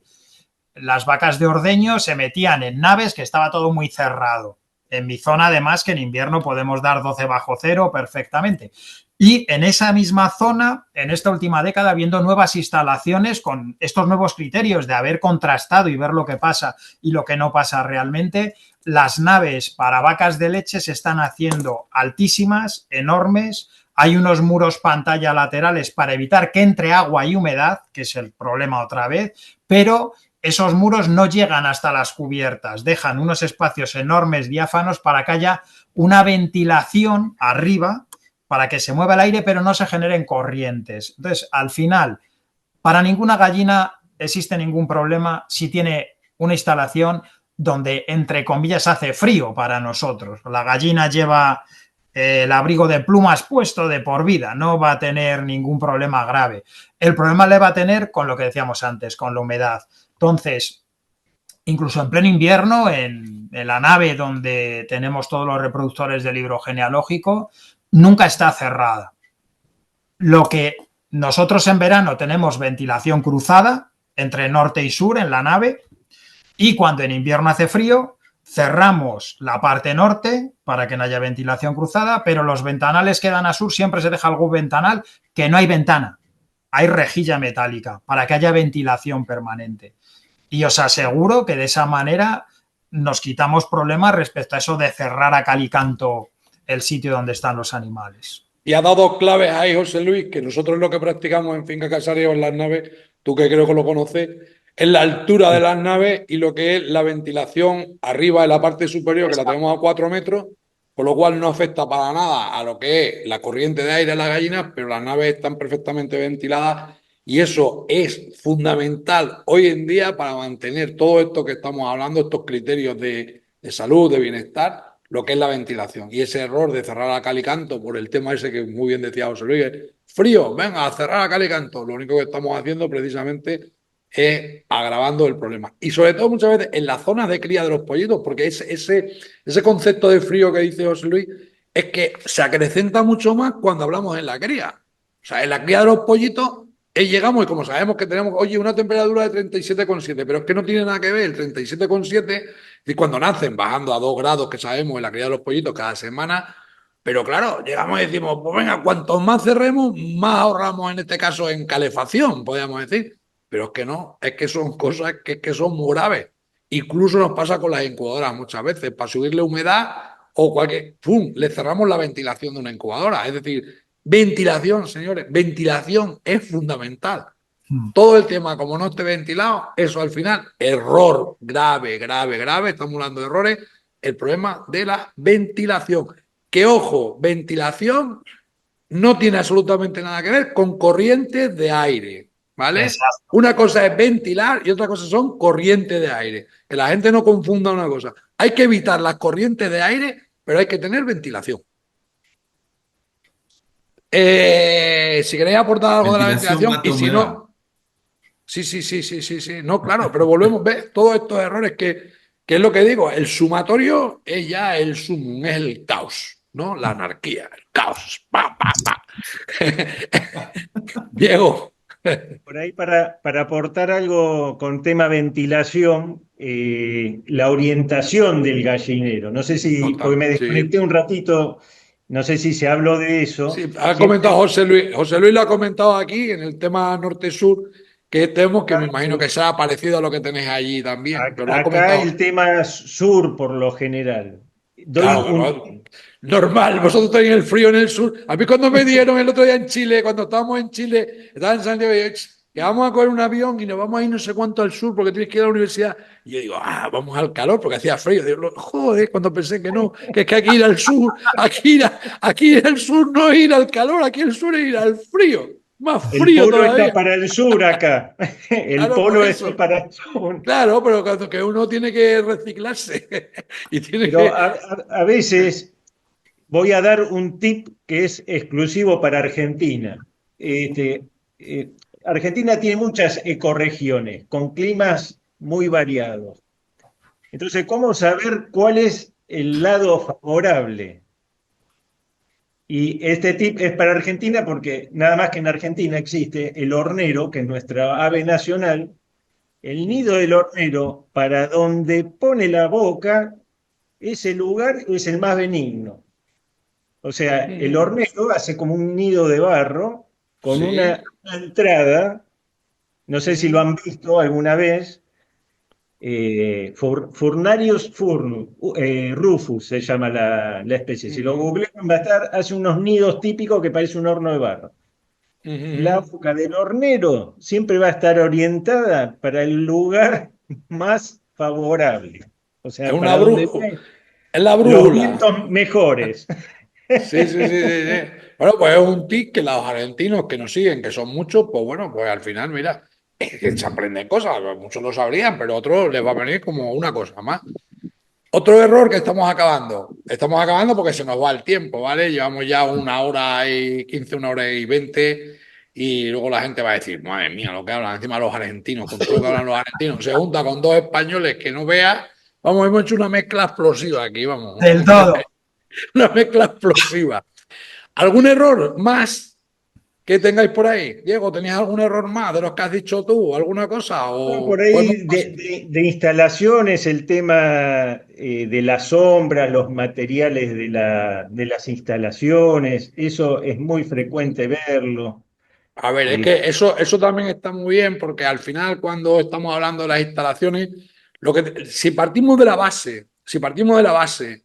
las vacas de ordeño se metían en naves que estaba todo muy cerrado. En mi zona, además, que en invierno podemos dar 12 bajo cero perfectamente. Y en esa misma zona, en esta última década, viendo nuevas instalaciones con estos nuevos criterios de haber contrastado y ver lo que pasa y lo que no pasa realmente, las naves para vacas de leche se están haciendo altísimas, enormes. Hay unos muros pantalla laterales para evitar que entre agua y humedad, que es el problema otra vez, pero esos muros no llegan hasta las cubiertas, dejan unos espacios enormes, diáfanos, para que haya una ventilación arriba, para que se mueva el aire, pero no se generen corrientes. Entonces, al final, para ninguna gallina existe ningún problema si tiene una instalación donde, entre comillas, hace frío para nosotros. La gallina lleva el abrigo de plumas puesto de por vida, no va a tener ningún problema grave. El problema le va a tener con lo que decíamos antes, con la humedad. Entonces, incluso en pleno invierno, en la nave donde tenemos todos los reproductores del libro genealógico, nunca está cerrada. Lo que nosotros en verano tenemos ventilación cruzada entre norte y sur en la nave, y cuando en invierno hace frío, cerramos la parte norte para que no haya ventilación cruzada, pero los ventanales que dan a sur siempre se deja algún ventanal que no hay ventana, hay rejilla metálica para que haya ventilación permanente. Y os aseguro que de esa manera nos quitamos problemas respecto a eso de cerrar a cal y canto el sitio donde están los animales. Y ha dado claves ahí, José Luis, que nosotros lo que practicamos en Finca Casario en las naves, tú que creo que lo conoces, es la altura de las naves y lo que es la ventilación arriba en la parte superior, que la tenemos a 4 metros, con lo cual no afecta para nada a lo que es la corriente de aire de las gallinas, pero las naves están perfectamente ventiladas y eso es fundamental hoy en día para mantener todo esto que estamos hablando, estos criterios de salud, de bienestar, lo que es la ventilación. Y ese error de cerrar a cal y canto por el tema ese que muy bien decía José Luis, frío, venga, a cerrar a cal y canto, lo único que estamos haciendo precisamente es agravando el problema. Y sobre todo muchas veces en las zonas de cría de los pollitos, porque ese concepto de frío que dice José Luis es que se acrecenta mucho más cuando hablamos en la cría. O sea, en la cría de los pollitos llegamos y como sabemos que tenemos, oye, una temperatura de 37,7, pero es que no tiene nada que ver el 37,7 y cuando nacen bajando a 2 grados que sabemos en la cría de los pollitos cada semana. Pero claro, llegamos y decimos, pues venga, cuanto más cerremos, más ahorramos en este caso en calefacción, podríamos decir. Pero es que no, es que son cosas que son muy graves. Incluso nos pasa con las incubadoras muchas veces, para subirle humedad o cualquier, ¡pum!, le cerramos la ventilación de una incubadora. Es decir, ventilación, señores, ventilación es fundamental. Todo el tema, como no esté ventilado, eso al final, error grave, grave, grave, estamos hablando de errores, el problema de la ventilación. Que ojo, ventilación no tiene absolutamente nada que ver con corrientes de aire, ¿vale? Exacto. Una cosa es ventilar y otra cosa son corrientes de aire. Que la gente no confunda una cosa. Hay que evitar las corrientes de aire, pero hay que tener ventilación. Si queréis aportar algo de la Ventilación ventilación mata y si humedad. no... Sí. No, claro, pero volvemos a ver todos estos errores que es lo que digo, el sumatorio es ya el sumum, es el caos, ¿no? La anarquía, el caos. Pa, pa, pa. Diego. Por ahí para aportar algo con tema ventilación, la orientación del gallinero. No sé si, porque me desconecté un ratito, no sé si se habló de eso. Sí, ha comentado José Luis. José Luis lo ha comentado aquí en el tema norte-sur, que tenemos, que me imagino que sea parecido a lo que tenéis allí también. Pero lo ha Acá comentado. el tema sur por lo general. Claro, normal, vosotros tenéis el frío en el sur. A mí cuando me dieron el otro día en Chile, cuando estábamos en Chile, estaba en Santiago, que vamos a coger un avión y nos vamos a ir no sé cuánto al sur porque tienes que ir a la universidad. Y yo digo, vamos al calor porque hacía frío. Digo, joder, cuando pensé que no, que es que aquí ir al sur, aquí ir al sur no es ir al calor, aquí el sur es ir al frío. Más El frío polo todavía. está para el sur acá. El Claro, polo por está eso. para el sur. Claro, pero cuando que uno tiene que reciclarse y tiene Pero que... a veces voy a dar un tip que es exclusivo para Argentina. Argentina tiene muchas ecorregiones con climas muy variados. Entonces, ¿cómo saber cuál es el lado favorable? Y este tip es para Argentina porque nada más que en Argentina existe el hornero, que es nuestra ave nacional, El nido del hornero, para donde pone la boca, ese lugar es el más benigno. O sea, el hornero hace como un nido de barro con Sí. una entrada, no sé si lo han visto alguna vez, Furnarius rufus se llama la especie. Si lo googlean va a estar, hace unos nidos típicos que parece un horno de barro. La boca del hornero siempre va a estar orientada para el lugar más favorable, o Es sea, una para donde brújula. vienen Es la los brújula. vientos mejores. Sí, sí, sí, sí, sí. Bueno, pues es un tic que los argentinos que nos siguen, que son muchos, pues bueno, pues al final, mira, es que se aprenden cosas. Muchos lo sabrían, pero a otros les va a venir como una cosa más. Otro error que estamos acabando. Estamos acabando porque se nos va el tiempo, ¿vale? Llevamos ya 1 hora y 15, 1 hora y 20, y luego la gente va a decir, madre mía, lo que hablan encima los argentinos, con todo lo que hablan los argentinos, se junta con dos españoles que no veas. Vamos, hemos hecho una mezcla explosiva aquí, vamos, Del todo. una mezcla explosiva. ¿Algún error más que tengáis por ahí? Diego, ¿tenías algún error más de los que has dicho tú? ¿Alguna cosa? Por ¿O podemos ahí de instalaciones, el tema de las sombras, los materiales de las instalaciones, eso es muy frecuente verlo. A ver, es Eh, que eso también está muy bien porque al final cuando estamos hablando de las instalaciones, si partimos de la base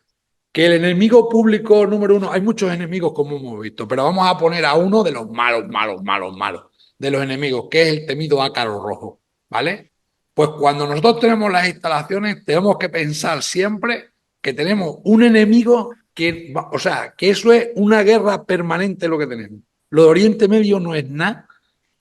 que el enemigo público número uno, hay muchos enemigos como hemos visto, pero vamos a poner a uno de los malos, malos, malos, malos, de los enemigos, que es el temido ácaro rojo, ¿vale? Pues cuando nosotros tenemos las instalaciones, tenemos que pensar siempre que tenemos un enemigo que, o sea, que eso es una guerra permanente lo que tenemos. Lo de Oriente Medio no es nada,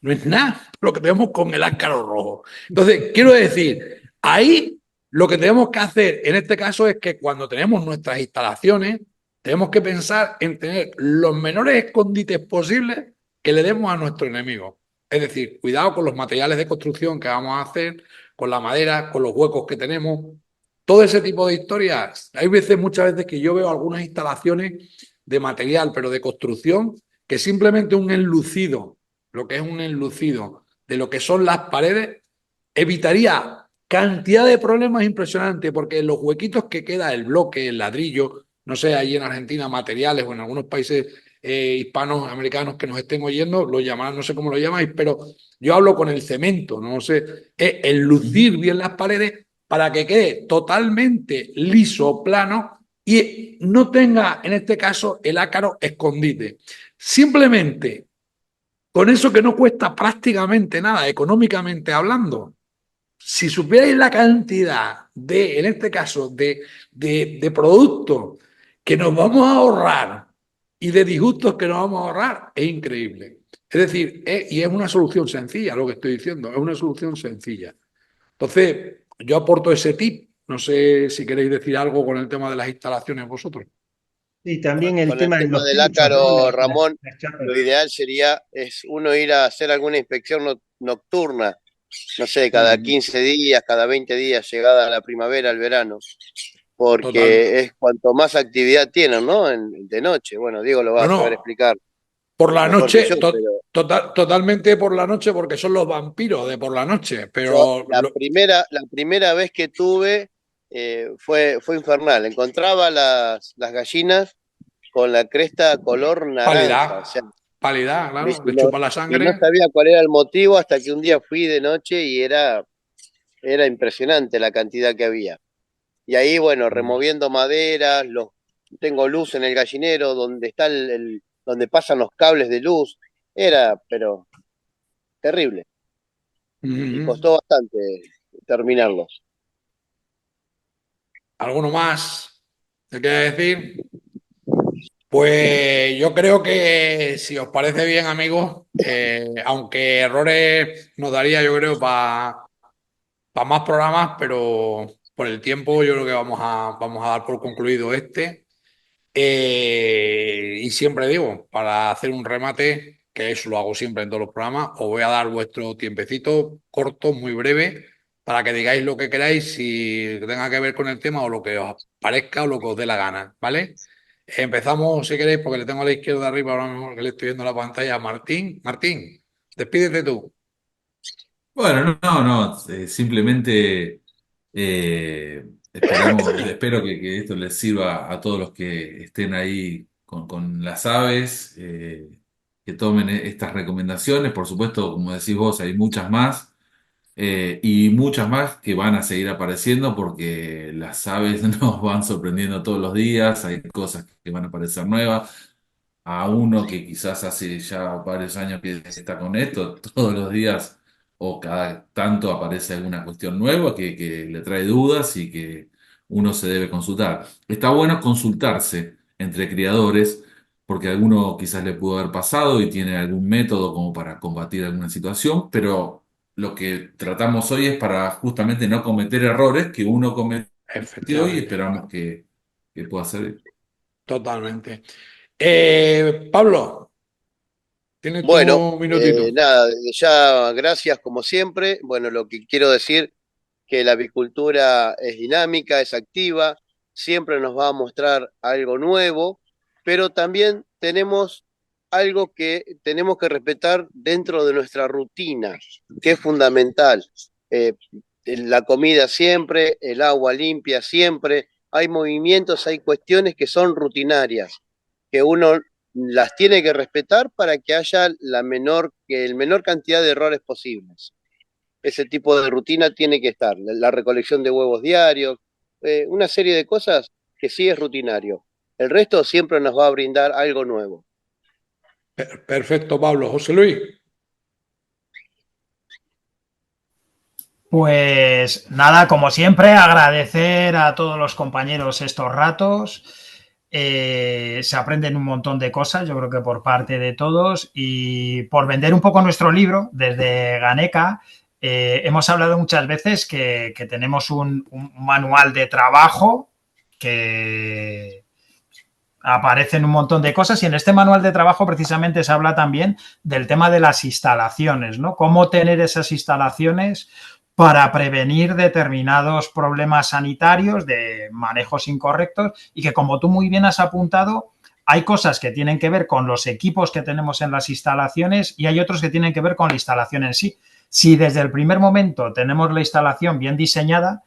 no es nada lo que tenemos con el ácaro rojo. Entonces, quiero decir, ahí lo que tenemos que hacer en este caso es que cuando tenemos nuestras instalaciones, tenemos que pensar en tener los menores escondites posibles que le demos a nuestro enemigo. Es decir, cuidado con los materiales de construcción que vamos a hacer, con la madera, con los huecos que tenemos, todo ese tipo de historias. Hay veces, muchas veces que yo veo algunas instalaciones de material, pero de construcción, que simplemente un enlucido, lo que es un enlucido de lo que son las paredes, evitaría cantidad de problemas impresionantes, porque en los huequitos que queda el bloque, el ladrillo, no sé, ahí en Argentina, materiales o en algunos países hispanos, americanos que nos estén oyendo, lo llamarán, no sé cómo lo llamáis, pero yo hablo con el cemento, no sé, el lucir bien las paredes para que quede totalmente liso, plano y no tenga, en este caso, el ácaro escondite. Simplemente con eso que no cuesta prácticamente nada, económicamente hablando, si supierais la cantidad de, en este caso, de productos que nos vamos a ahorrar y de disgustos que nos vamos a ahorrar, es increíble. Es decir, y es una solución sencilla lo que estoy diciendo, es una solución sencilla. Entonces, yo aporto ese tip. No sé si queréis decir algo con el tema de las instalaciones vosotros. y también el Con el tema en tema los del techos, ¿no? ácaro, Ramón, Las chapas. lo ideal sería es uno ir a hacer alguna inspección nocturna, no sé, cada Mm, 15 días, cada 20 días, llegada la primavera, el verano, total. porque es cuanto más actividad tienen, ¿no? De noche. Bueno, Diego lo va a saber Bueno, explicar por la mejor que yo, noche, pero totalmente por la noche, porque son los vampiros de por la noche. yo Pero la primera vez que tuve fue infernal. Encontraba las gallinas con la cresta color naranja, o pálida, sea, pálida, claro, y le no, chupa la y no sangre. sabía cuál era el motivo hasta que un día fui de noche y era impresionante la cantidad que había. Y ahí, bueno, removiendo maderas, tengo luz en el gallinero, donde está donde pasan los cables de luz, era, pero terrible. Y Mm, costó bastante terminarlos. ¿Alguno más? ¿Qué quiere decir? Pues yo creo que si os parece bien, amigos, aunque errores nos daría, yo creo, para más programas, pero por el tiempo yo creo que vamos a dar por concluido este. Y siempre digo, para hacer un remate, que eso lo hago siempre en todos los programas, os voy a dar vuestro tiempecito corto, muy breve, para que digáis lo que queráis, si tenga que ver con el tema o lo que os parezca o lo que os dé la gana, ¿vale? Empezamos, si queréis, porque le tengo a la izquierda arriba ahora mismo que le estoy viendo la pantalla a Martín. Martín, despídete tú. Bueno, simplemente espero que esto les sirva a todos los que estén ahí con las aves, que tomen estas recomendaciones. Por supuesto, como decís vos, hay muchas más. Y muchas más que van a seguir apareciendo porque las aves nos van sorprendiendo todos los días, hay cosas que van a aparecer nuevas. A uno que quizás hace ya varios años que está con esto, todos los días o cada tanto aparece alguna cuestión nueva que le trae dudas y que uno se debe consultar. Está bueno consultarse entre criadores porque a alguno quizás le pudo haber pasado y tiene algún método como para combatir alguna situación, pero lo que tratamos hoy es para justamente no cometer errores que uno cometió y Efectivamente, esperamos que pueda ser. totalmente. Pablo, tienes Bueno, tu minutito. nada, ya gracias como siempre. Bueno, lo que quiero decir que la avicultura es dinámica, es activa, siempre nos va a mostrar algo nuevo, pero también tenemos algo que tenemos que respetar dentro de nuestra rutina, que es fundamental. Eh, la comida siempre, el agua limpia siempre, hay movimientos, hay cuestiones que son rutinarias, que uno las tiene que respetar para que haya el menor cantidad de errores posibles. Ese tipo de rutina tiene que estar. La recolección de huevos diarios, una serie de cosas que sí es rutinario. El resto siempre nos va a brindar algo nuevo. Perfecto, Pablo. José Luis. Pues nada, como siempre, agradecer a todos los compañeros estos ratos. Se aprenden un montón de cosas, yo creo que por parte de todos, y por vender un poco nuestro libro desde Ganeca. Hemos hablado muchas veces que tenemos un manual de trabajo que aparecen un montón de cosas y en este manual de trabajo precisamente se habla también del tema de las instalaciones, ¿no? Cómo tener esas instalaciones para prevenir determinados problemas sanitarios de manejos incorrectos y que, como tú muy bien has apuntado, hay cosas que tienen que ver con los equipos que tenemos en las instalaciones y hay otros que tienen que ver con la instalación en sí. Si desde el primer momento tenemos la instalación bien diseñada,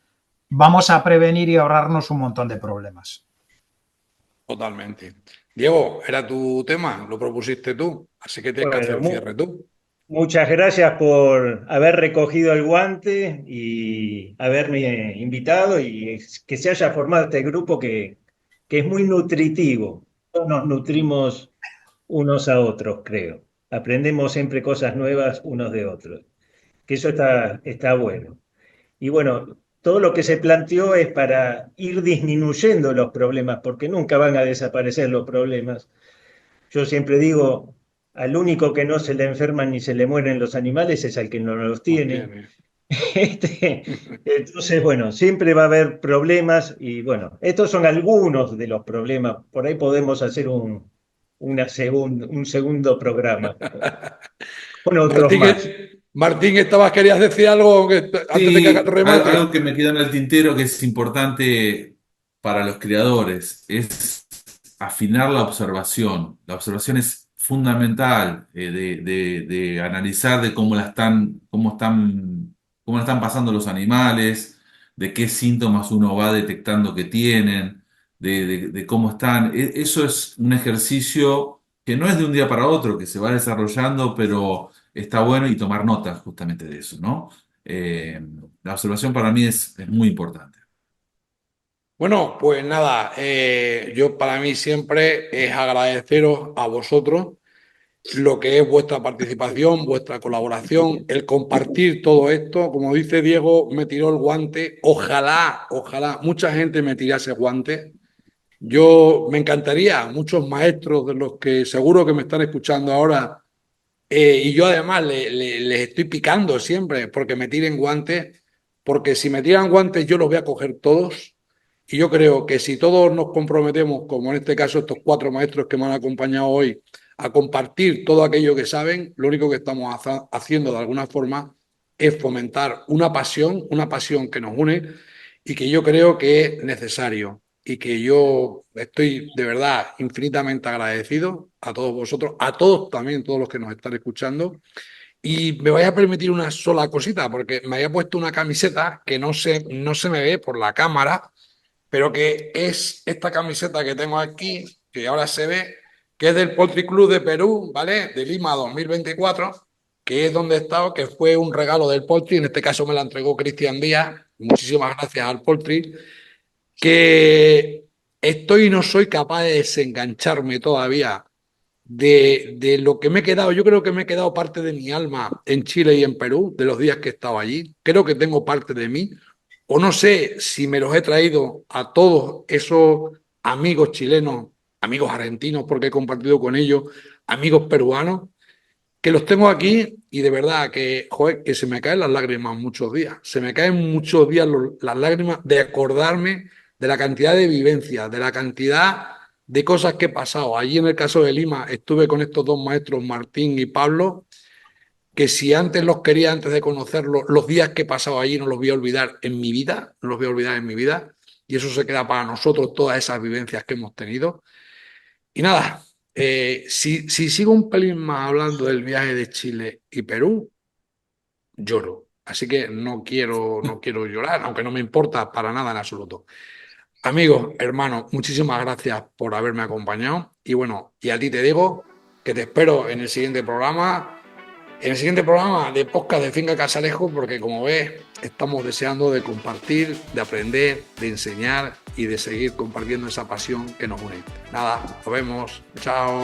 vamos a prevenir y ahorrarnos un montón de problemas. Totalmente. Diego, era tu tema, lo propusiste tú, así que tienes que hacer Bueno, el cierre tú. muchas gracias por haber recogido el guante y haberme invitado y que se haya formado este grupo que es muy nutritivo. Todos nos nutrimos unos a otros, creo. Aprendemos siempre cosas nuevas unos de otros, que eso está bueno. Y bueno, todo lo que se planteó es para ir disminuyendo los problemas, porque nunca van a desaparecer los problemas. Yo siempre digo, al único que no se le enferman ni se le mueren los animales es al que no los No tiene. tiene. Entonces, bueno, siempre va a haber problemas y bueno, estos son algunos de los problemas. Por ahí podemos hacer un segundo programa con otros Martín, más. Martín, querías decir algo antes de que Sí, algo remate. que me queda en el tintero que es importante para los criadores es afinar la observación. La observación es fundamental de analizar de cómo la están pasando los animales, de qué síntomas uno va detectando que tienen, de cómo están. Eso es un ejercicio que no es de un día para otro, que se va desarrollando, pero está bueno y tomar notas justamente de eso, ¿no? Eh, la observación para mí es muy importante. Bueno, pues nada, yo para mí siempre es agradeceros a vosotros lo que es vuestra participación, vuestra colaboración, el compartir todo esto. Como dice Diego, me tiró el guante. Ojalá, ojalá mucha gente me tirase guante. Yo me encantaría, muchos maestros de los que seguro que me están escuchando ahora, y yo además les estoy picando siempre porque me tiren guantes, porque si me tiran guantes yo los voy a coger todos. Y yo creo que si todos nos comprometemos, como en este caso estos cuatro maestros que me han acompañado hoy, a compartir todo aquello que saben, lo único que estamos haciendo de alguna forma es fomentar una pasión que nos une y que yo creo que es necesario y que yo estoy de verdad infinitamente agradecido a todos vosotros, a todos también, todos los que nos están escuchando Y me voy a permitir una sola cosita, porque me había puesto una camiseta que no se me ve por la cámara, pero que es esta camiseta que tengo aquí, que ahora se ve, que es del Poultry Club de Perú, ¿vale? De Lima 2024, que es donde he estado, que fue un regalo del Poultry, en este caso me la entregó Cristian Díaz, muchísimas gracias al Poultry, que estoy y no soy capaz de desengancharme todavía de lo que me he quedado. Yo creo que me he quedado parte de mi alma en Chile y en Perú, de los días que he estado allí. Creo que tengo parte de mí, o no sé si me los he traído a todos esos amigos chilenos, amigos argentinos, porque he compartido con ellos, amigos peruanos, que los tengo aquí y de verdad que, joder, que se me caen las lágrimas muchos días. Se me caen muchos días las lágrimas de acordarme de la cantidad de vivencias, de la cantidad de cosas que he pasado. Allí en el caso de Lima estuve con estos dos maestros, Martín y Pablo, que si antes los quería, antes de conocerlos, los días que he pasado allí no los voy a olvidar en mi vida, no los voy a olvidar en mi vida. Y eso se queda para nosotros, todas esas vivencias que hemos tenido. Y nada, si sigo un pelín más hablando del viaje de Chile y Perú, lloro. Así que no quiero llorar, aunque no me importa para nada en absoluto. Amigos, hermanos, muchísimas gracias por haberme acompañado. Y bueno, y a ti te digo que te espero en el siguiente programa de podcast de Finca Casalejo, porque como ves, estamos deseando de compartir, de aprender, de enseñar y de seguir compartiendo esa pasión que nos une. Nada, nos vemos. Chao.